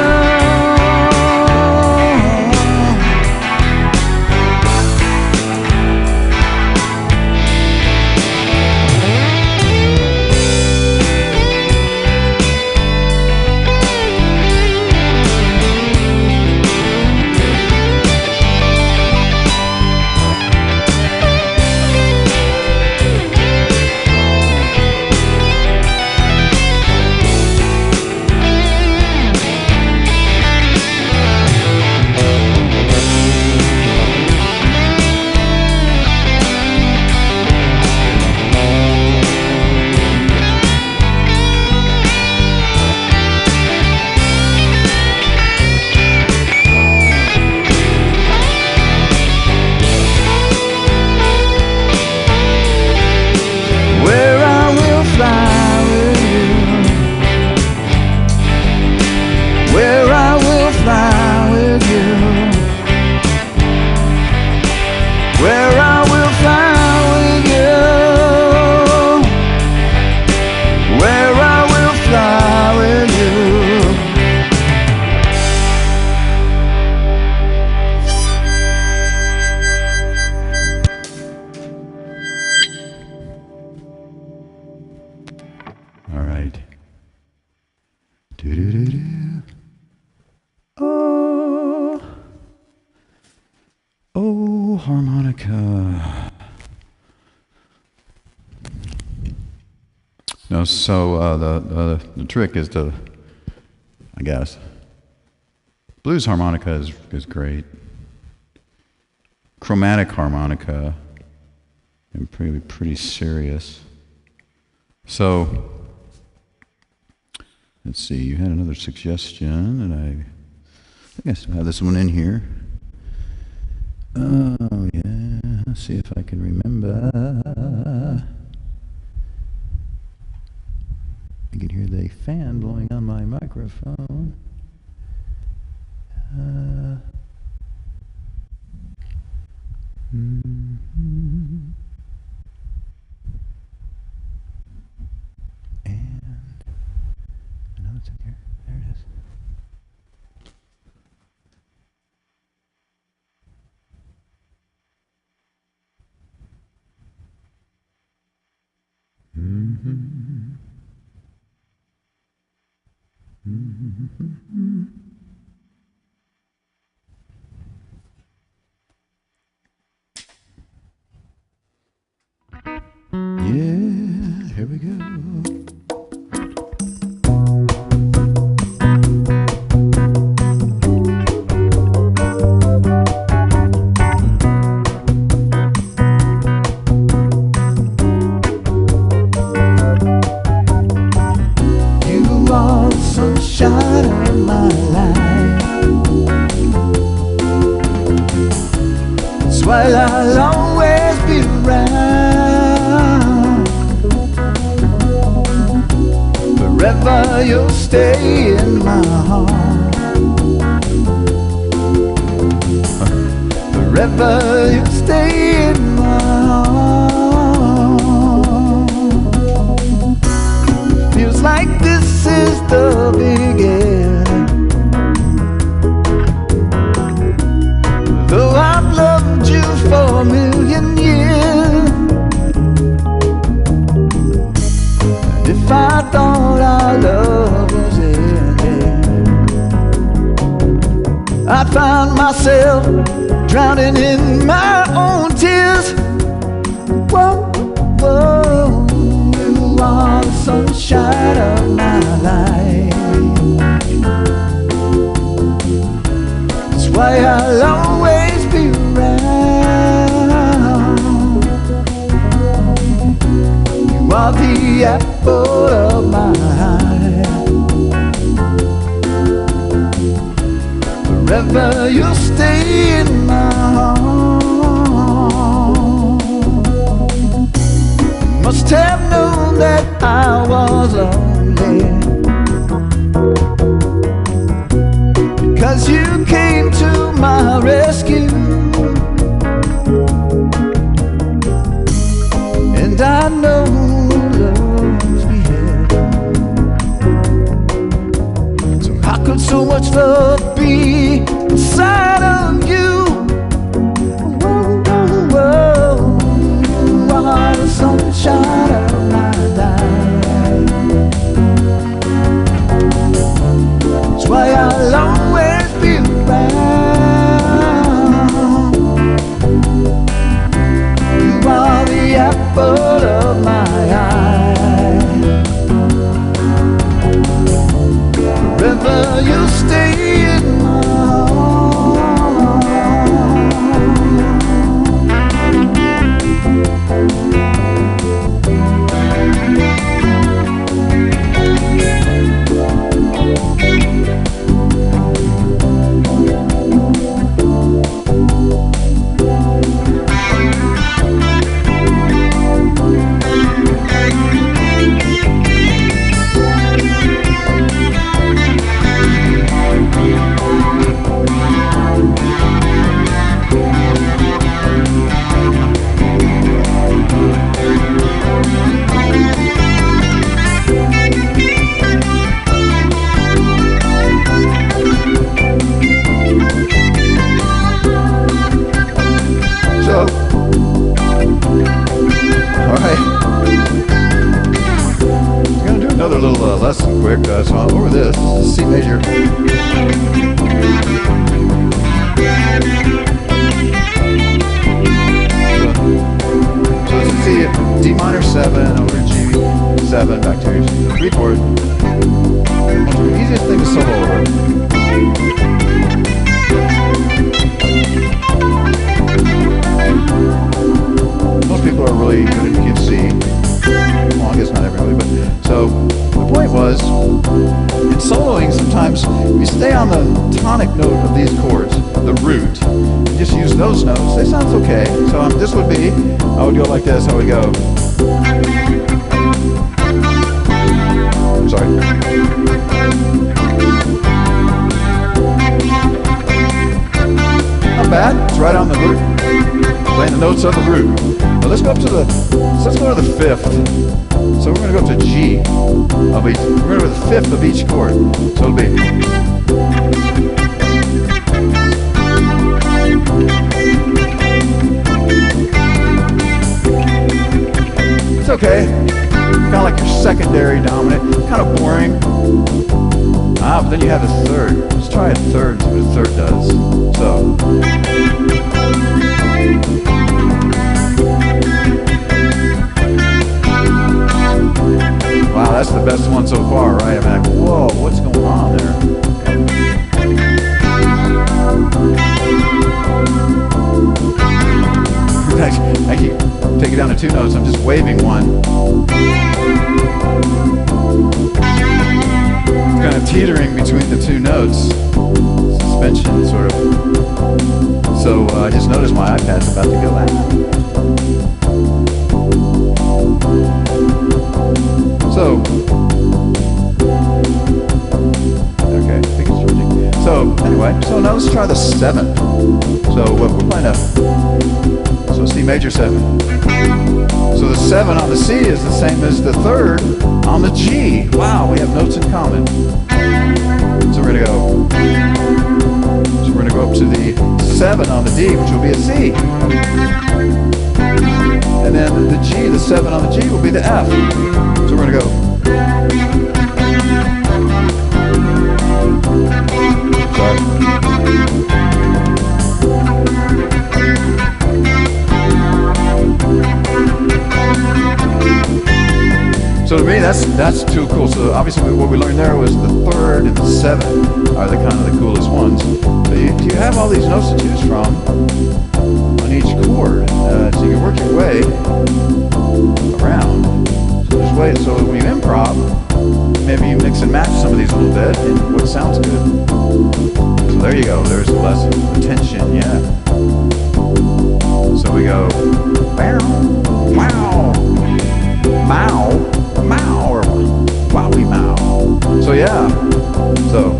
All right. Do-do-do-do. Oh, oh, harmonica. No, so the trick is to, I guess, blues harmonica is great. Chromatic harmonica, and pretty serious. So, let's see. You had another suggestion, and I guess I have this one in here. Oh yeah. Let's see if I can remember. I can hear the fan blowing on my microphone. And I know it's in here. There it is. Yeah, here we go. You are the sunshine of my life. That's why I'll always be around. Forever you'll stay in my heart. Forever you'll stay in my heart. Feels like this is the beginning. Though I've loved you for a million years, and if I thought our love was ending, I found myself drowning in my own tears. Whoa, whoa, you are the sunshine of my life. That's why I'll always be around. You are the apple of my eye. Forever you'll stay in my heart. Must have known that I was lonely, because you came to my rescue. And I know love's beheaded. So how could so much love be inside of you? Whoa, whoa, whoa. You are the sunshine of my life. That's why I'll always be around. You are the apple of my eye. Forever you'll stay in my lesson quick, so over this, C major. So this is D minor 7 over G7 back to your 3 chord. The easiest thing to solo over. Most people are really good at key C. Well, I guess not everybody, but so the point was, in soloing, sometimes you stay on the tonic note of these chords, the root. You just use those notes. They sound okay. So this would be, I would go like this. I would go. Sorry. Not bad. It's right on the root. Playing the notes of the root. Now let's go up to the. Let's go to the 5th. So we're going to go up to G. We're going to go to the 5th of each chord. So it'll be. It's okay. Kind of of like your secondary dominant. It's kind of boring. But then you have the third. Let's try a third and see what a third does. So. Wow, that's the best one so far, right? I'm like, whoa, what's going on there? I keep taking it down to 2 notes. I'm just waving one. It's kind of teetering between the 2 notes. Suspension, sort of. So I just noticed my iPad's about to go out. So, okay, I think it's charging. So anyway, so now let's try the 7th. So we're playing a. So C major 7. So the 7 on the C is the same as the 3rd on the G. Wow, we have notes in common. So we're gonna go. So we're gonna go up to the 7 on the D, which will be a C. And then the G, the 7 on the G will be the F. So we're gonna go. Sorry. So to me, that's too cool. So obviously what we learned there was the 3rd and the 7 are the kind of the coolest ones. So you have all these notes to choose from on each chord, so you can work your way around. So just wait. So when you improv, maybe you mix and match some of these a little bit and what sounds good. So there you go. There's the lesson. Attention, yeah. So we go, wow, wow, mow, mow, or wowie mow. So yeah, so.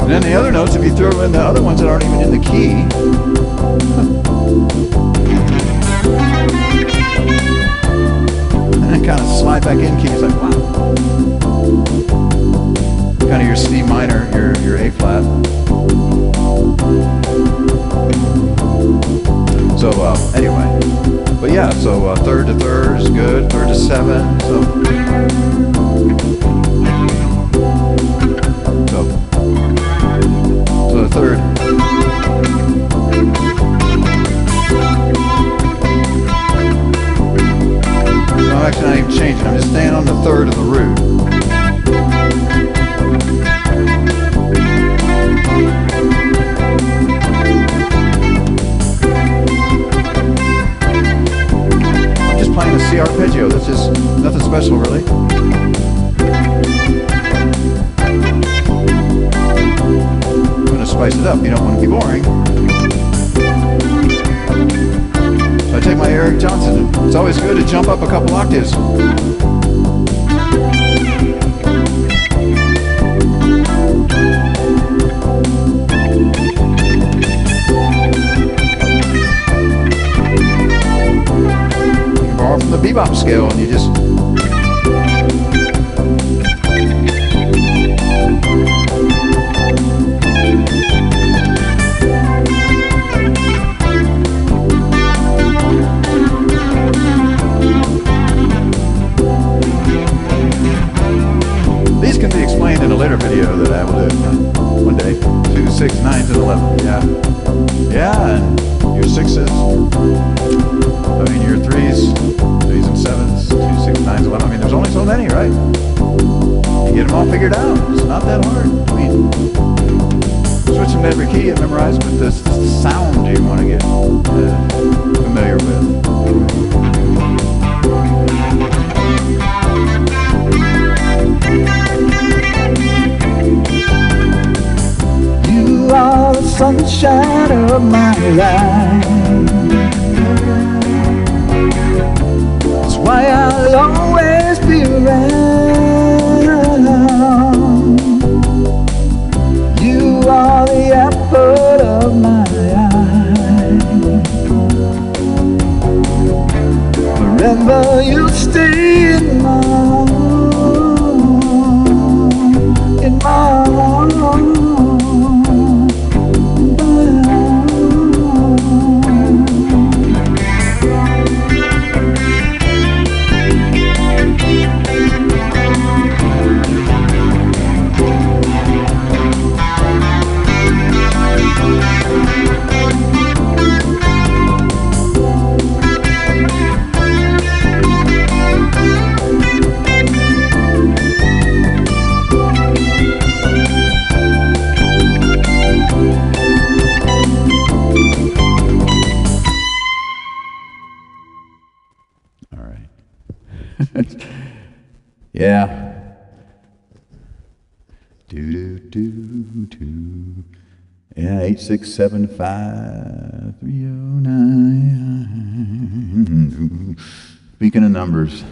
And then the other notes, if you throw in the other ones that aren't even in the key. And then kind of slide back in key, it's like, wow. Kind of your C minor, your A flat. So anyway, but yeah, so 3rd to 3rd is good, 3rd to 7, so the 3rd. So I'm actually not even changing, I'm just staying on the 3rd of the root. Playing a C arpeggio, that's just nothing special really. I'm going to spice it up, you don't want to be boring. So I take my Eric Johnson, it's always good to jump up a couple octaves. From the bebop scale, and you just these can be explained in a later video that I will do one day. 2, 6, 9s, and 11. Yeah, and your 6s. I mean, your 3s and 7s, 2, 6, 9s, 11. I mean, there's only so many, right? You get them all figured out. It's not that hard. I mean, switch them to every key and memorize, but this is the sound you want to get familiar with. You are the sunshine of my life. Why I'll always be around. You are the apple of my eye. Forever you'll stay in my arms, in my arms. Yeah. Do, do, do, do. Yeah, 8675309. Speaking of numbers.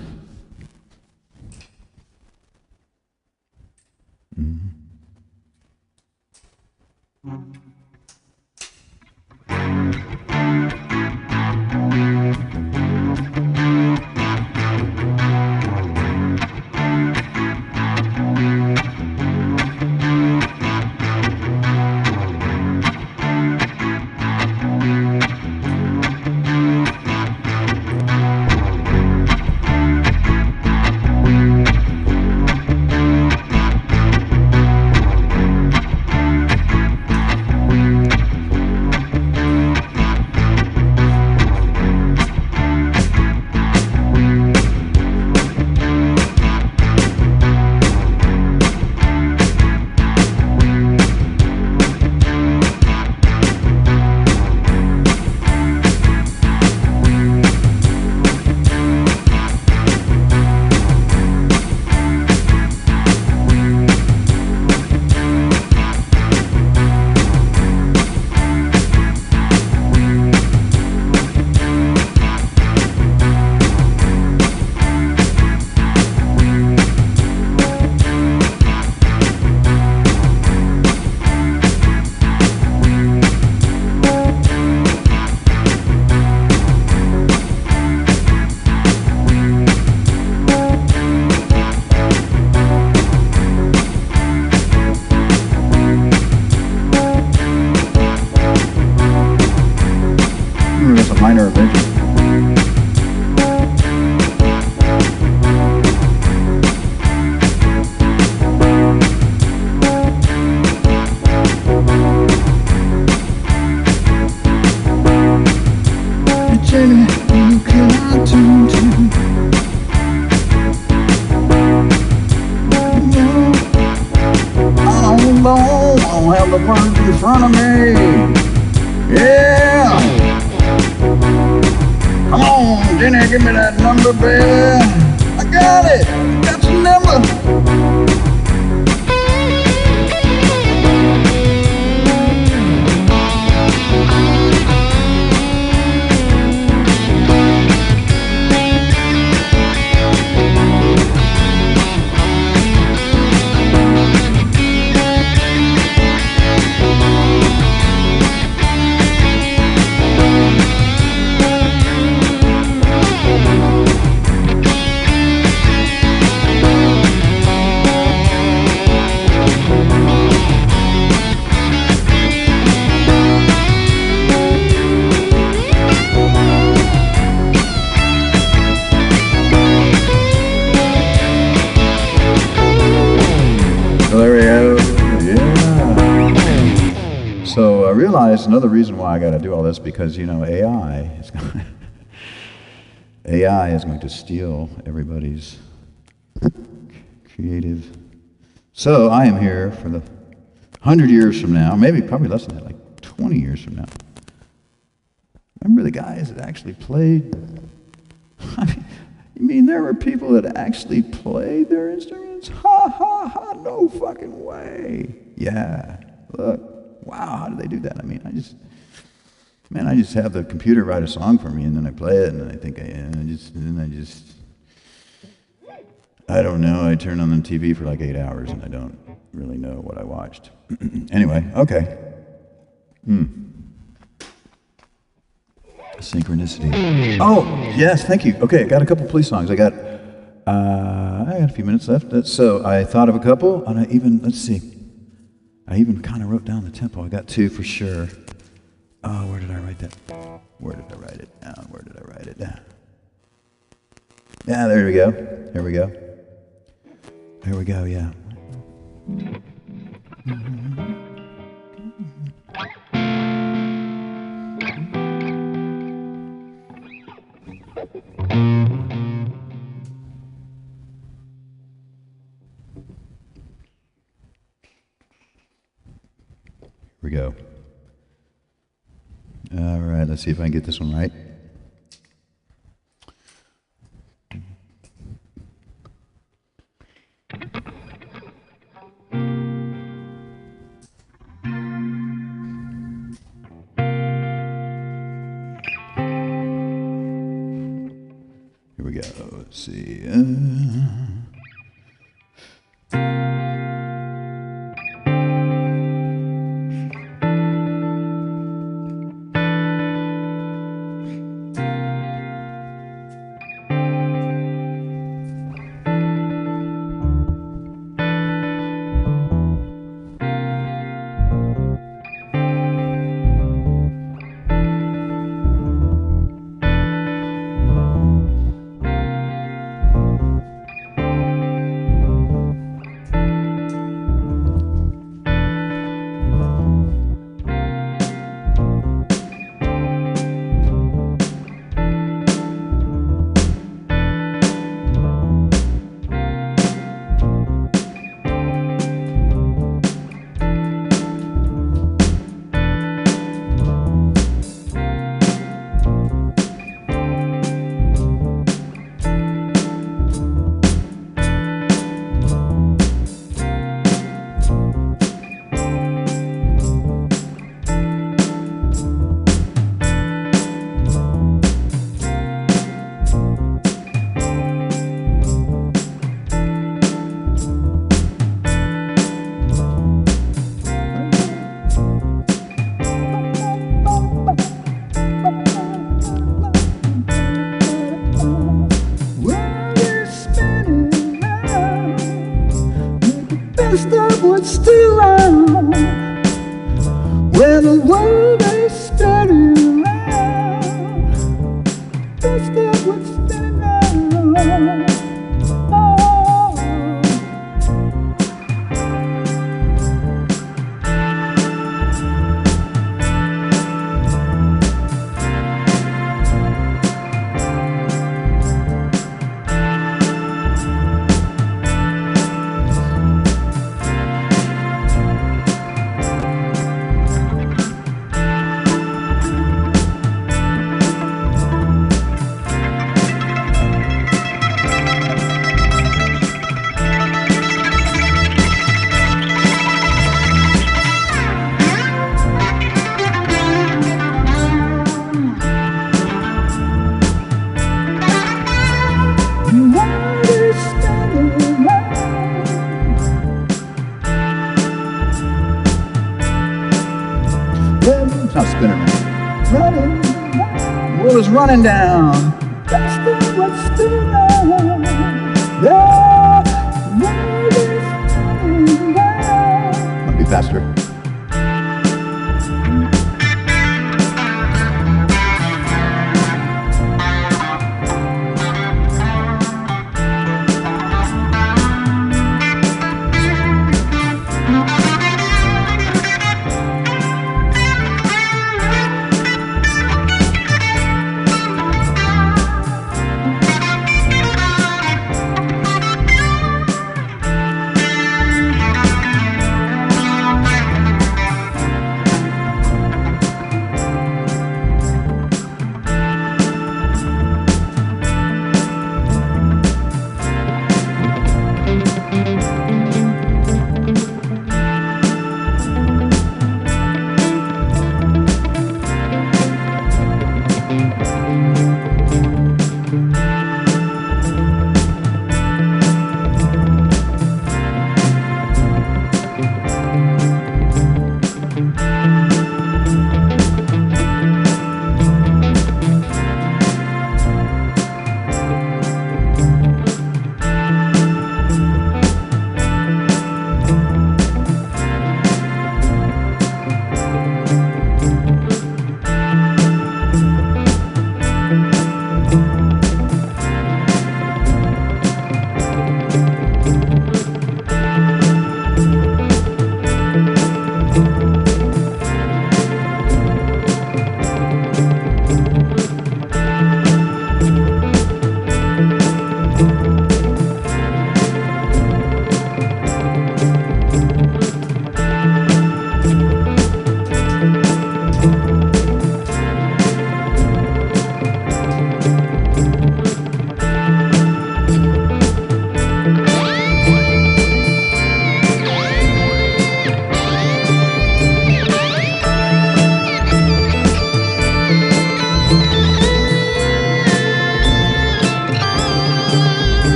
That's a minor arrangement. Jenny, who can I turn to? I don't have the words in front of me. Yeah. Come on, Jenny, give me that number, baby. I got it. Got your number. So I realized another reason why I got to do all this, because, you know, AI is going to steal everybody's creative. So I am here for the 100 years from now, maybe probably less than that, like 20 years from now. Remember the guys that actually played? I mean, there were people that actually played their instruments? Ha, ha, ha, no fucking way. Yeah, look. Wow, how did they do that? I mean, I just have the computer write a song for me, and then I play it, and then I think, I don't know. I turn on the TV for like 8 hours, and I don't really know what I watched. Anyway, okay. Synchronicity. Oh, yes, thank you. Okay, I got a couple police songs. I got a few minutes left. So I thought of a couple, and let's see. I even kind of wrote down the tempo. I got 2 for sure. Oh, where did I write that? Where did I write it down? Where did I write it down? Yeah, there we go. There we go. There we go, yeah. Here we go. All right, let's see if I can get this one right. go. Let's see. Best of what's still around, when the world is spinning around. Best of what's still around. It's not spinning. Running, The world is running down. best of what's still around. Yeah, the world is spinning around. Might be faster.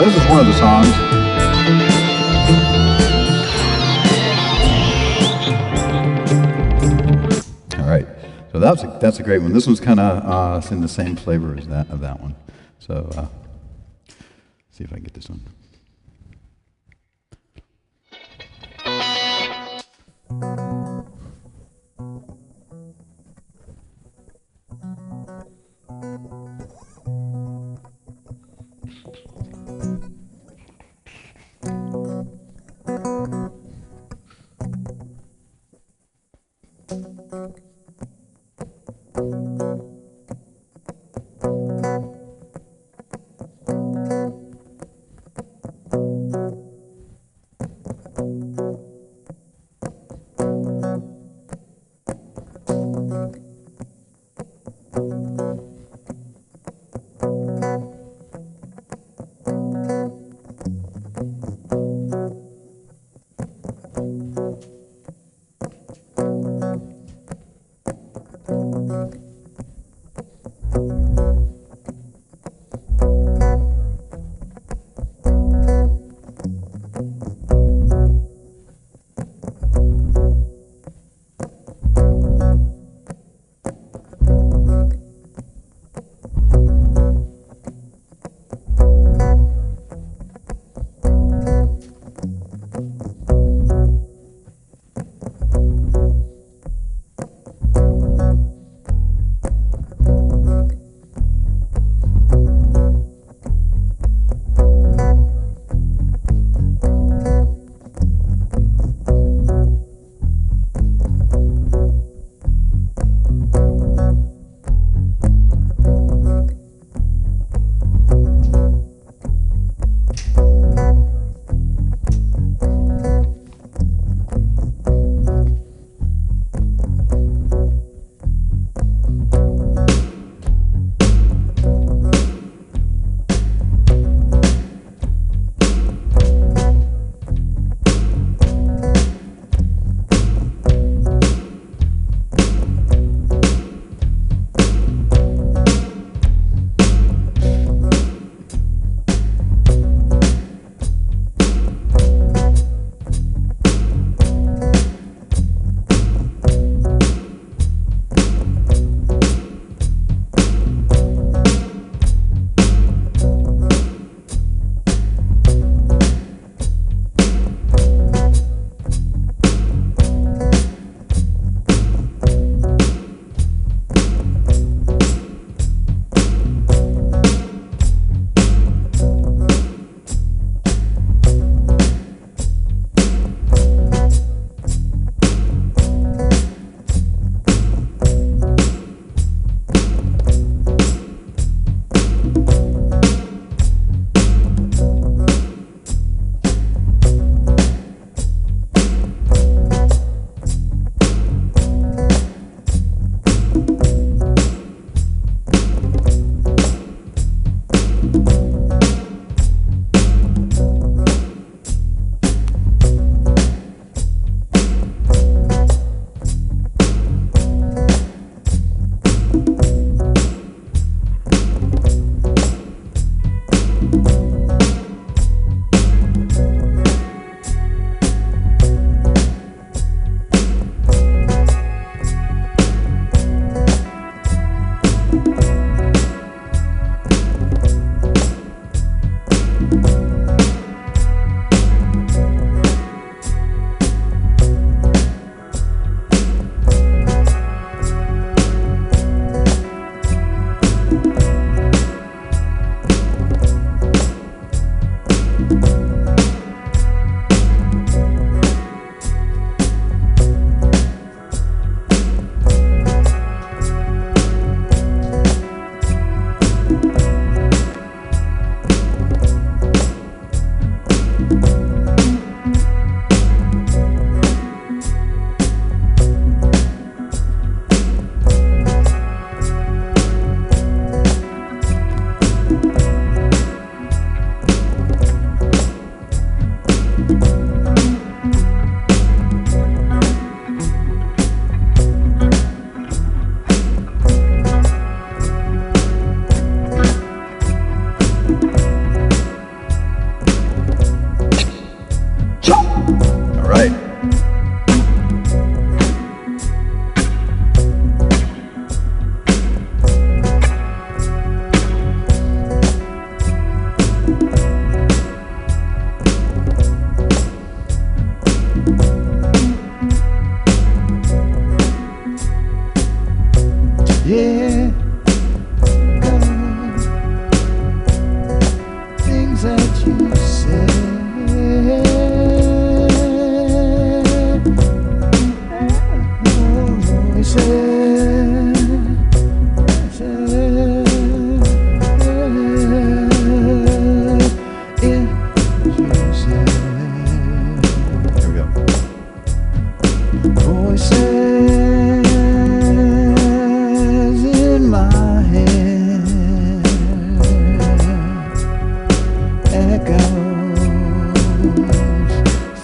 this is one of the songs. All right, so that's a great one. This one's kind of in the same flavor as that one. So see if I can get this one.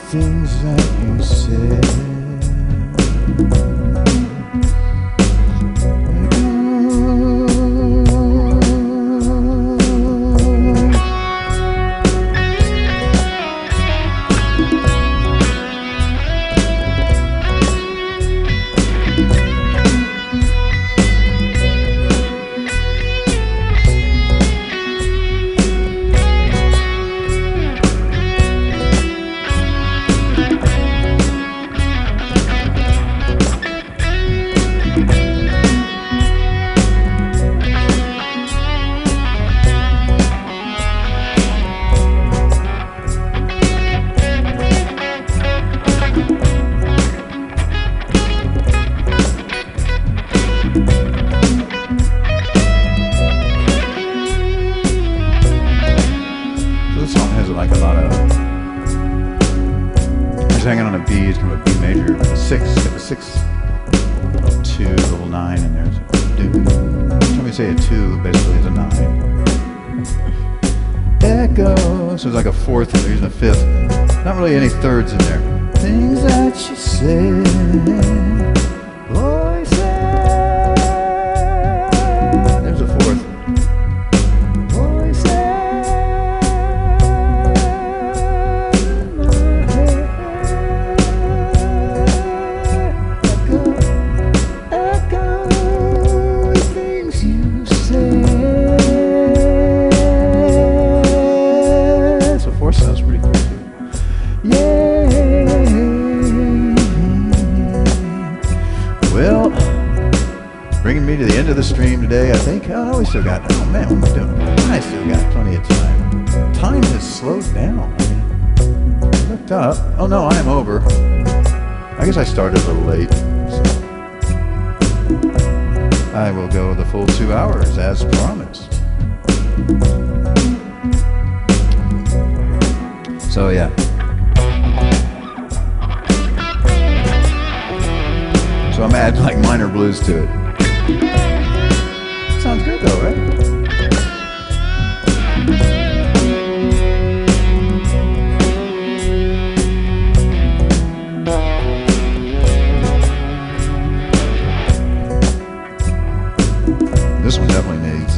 things that you said. Like a lot of, he's hanging on a B, it's kind of a B major, a 6, got a 6, a 2, a little 9 in there. Every time we say a 2, basically it's a 9. Echo, so it's like a 4th, and they're using a 5th. Not really any 3rds in there. Things that you said, voices. There's a 4th. Sounds pretty cool too. Yeah. Well, bringing me to the end of the stream today, I think. Oh, we still got. Oh man, what am I doing? I still got plenty of time. Time has slowed down. I mean, I looked up. Oh no, I am over. I guess I started a little late. So I will go the full 2 hours as promised. So yeah. So I'm adding like minor blues to it. Sounds good though, right? This one definitely needs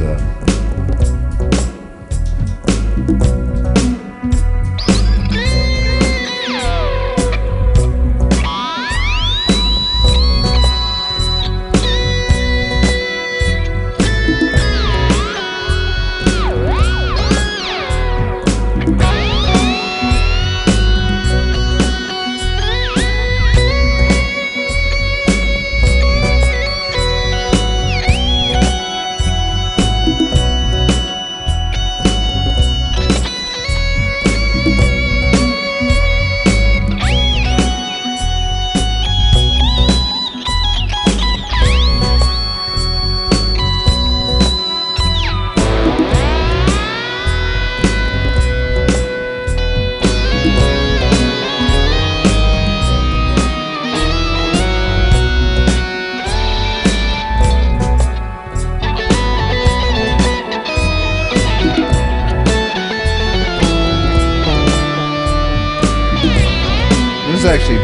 actually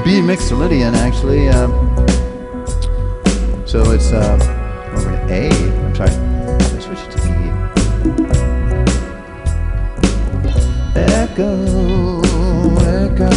B Mixolydian actually. So it's over to A. I'm sorry. Let's switch it to E. Echo, echo.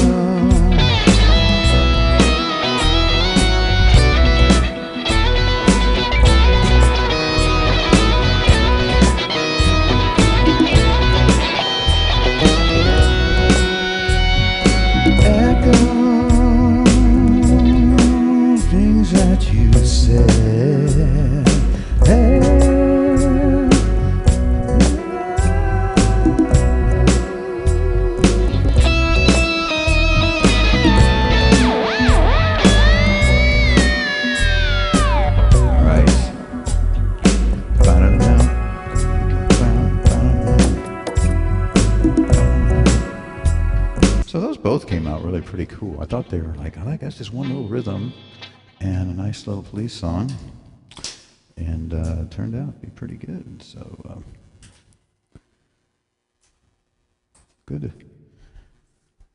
So those both came out really pretty cool. I thought they were like, I guess just one little rhythm and a nice little police song, and it turned out to be pretty good. So good.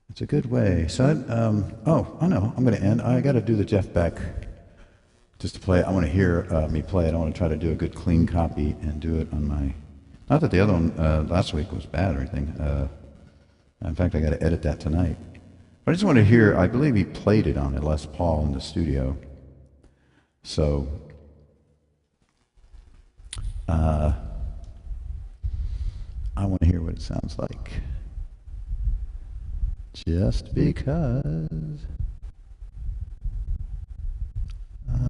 It's a good way. So, I know. I'm going to end. I got to do the Jeff Beck just to play it. I want to hear me play it. I want to try to do a good clean copy and do it on my. Not that the other one last week was bad or anything. In fact, I got to edit that tonight. But I just want to hear. I believe he played it on a Les Paul in the studio. So. I want to hear what it sounds like. Just because. All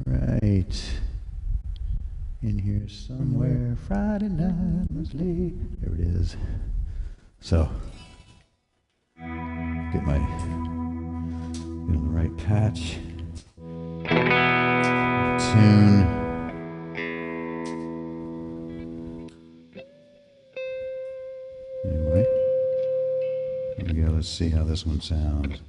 right. In here somewhere, Friday night was late. There it is. So, get on the right patch. Tune. Anyway, here we go. Let's see how this one sounds.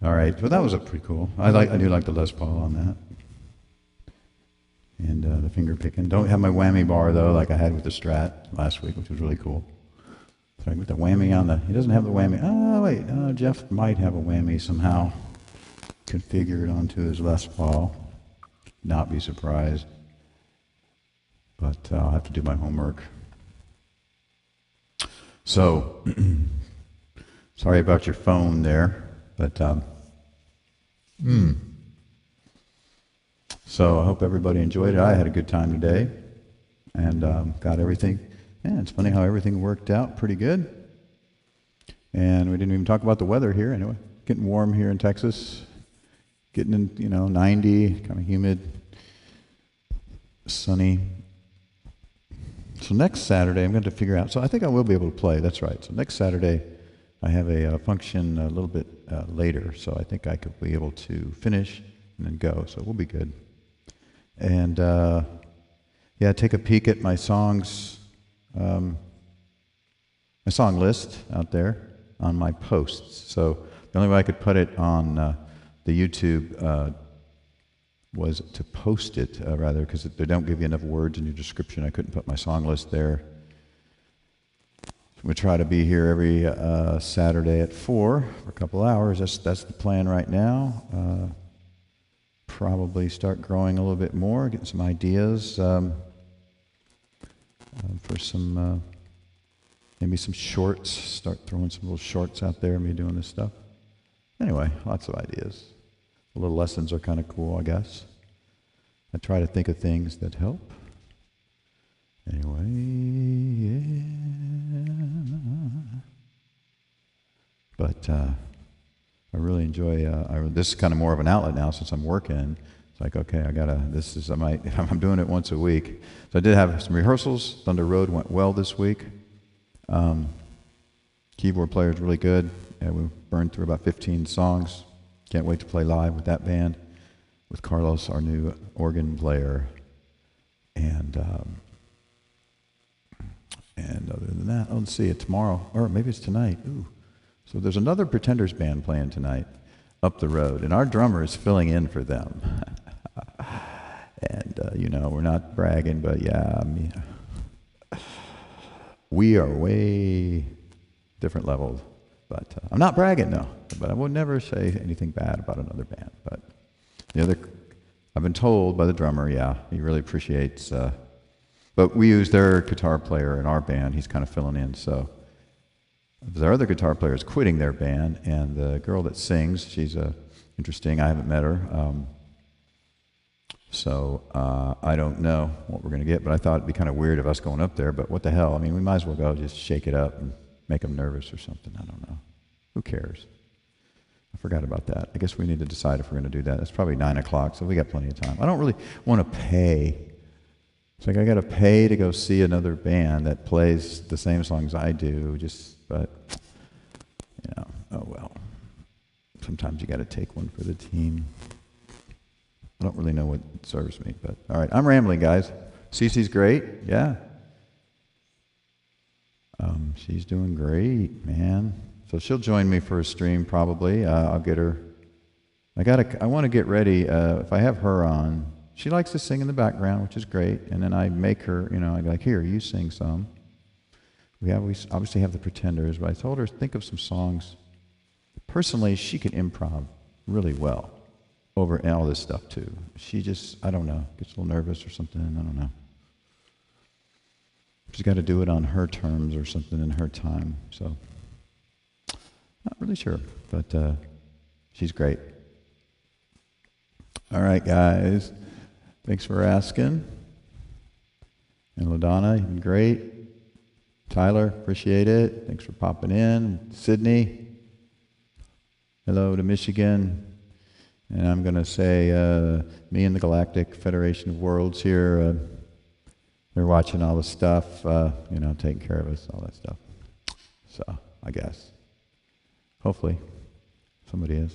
All right, well, that was a pretty cool. I do like the Les Paul on that. And the finger picking. Don't have my whammy bar though, like I had with the Strat last week, which was really cool. So I with the whammy on the. He doesn't have the whammy. Oh wait, Jeff might have a whammy somehow configured onto his Les Paul. Not be surprised. But I'll have to do my homework. So, sorry about your phone there, but so I hope everybody enjoyed it. I had a good time today, and got everything. Yeah, it's funny how everything worked out pretty good. And we didn't even talk about the weather here. Anyway, getting warm here in Texas, getting in 90, kind of humid, sunny. So next Saturday, I'm going to figure out. So I think I will be able to play. That's right. So next Saturday, I have a function a little bit later. So I think I could be able to finish and then go. So we'll be good. And yeah, take a peek at my songs, my song list out there on my posts. So the only way I could put it on the YouTube was to post it, rather, because they don't give you enough words in your description. I couldn't put my song list there. We try to be here every Saturday at 4 for a couple hours. That's the plan right now. Probably start growing a little bit more, getting some ideas for some, maybe some shorts. Start throwing some little shorts out there, me doing this stuff. Anyway, lots of ideas. The little lessons are kind of cool, I guess. I try to think of things that help. Anyway, yeah. But I really enjoy, this is kind of more of an outlet now since I'm working. It's like, okay, I'm doing it once a week. So I did have some rehearsals. Thunder Road went well this week. Keyboard player is really good. And we burned through about 15 songs. Can't wait to play live with that band, with Carlos, our new organ player. And other than that, let's see, tomorrow, or maybe it's tonight. Ooh. So there's another Pretenders band playing tonight up the road, and our drummer is filling in for them. And, we're not bragging, but yeah, I mean, we are way different levels. But I'm not bragging, no. But I would never say anything bad about another band. But I've been told by the drummer, yeah, he really appreciates. But we use their guitar player in our band. He's kind of filling in. So their other guitar player is quitting their band, and the girl that sings, she's interesting. I haven't met her. So I don't know what we're going to get. But I thought it'd be kind of weird of us going up there. But what the hell? I mean, we might as well go just shake it up and make them nervous or something. I don't know. Who cares? I forgot about that. I guess we need to decide if we're going to do that. It's probably 9 o'clock, so we got plenty of time. I don't really want to pay. It's like I got to pay to go see another band that plays the same songs I do. But oh well. Sometimes you got to take one for the team. I don't really know what serves me, but all right. I'm rambling, guys. Cece's great. Yeah. She's doing great, man. So she'll join me for a stream probably. I'll get her. I want to get ready. If I have her on, she likes to sing in the background, which is great. And then I make her, I'm like, here, you sing some. We obviously have the Pretenders, but I told her, think of some songs. Personally, she can improv really well over all this stuff too. She just, I don't know, gets a little nervous or something. I don't know. She's got to do it on her terms or something in her time. So, not really sure, but she's great. All right, guys. Thanks for asking. And LaDonna, you've been great. Tyler, appreciate it. Thanks for popping in. Sydney, hello to Michigan. And I'm going to say, me and the Galactic Federation of Worlds here, they're watching all the stuff, taking care of us, all that stuff. So, I guess. Hopefully, somebody is.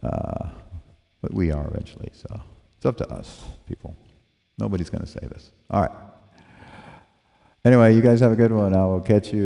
But we are eventually, so it's up to us, people. Nobody's going to save us. All right. Anyway, you guys have a good one. I will catch you.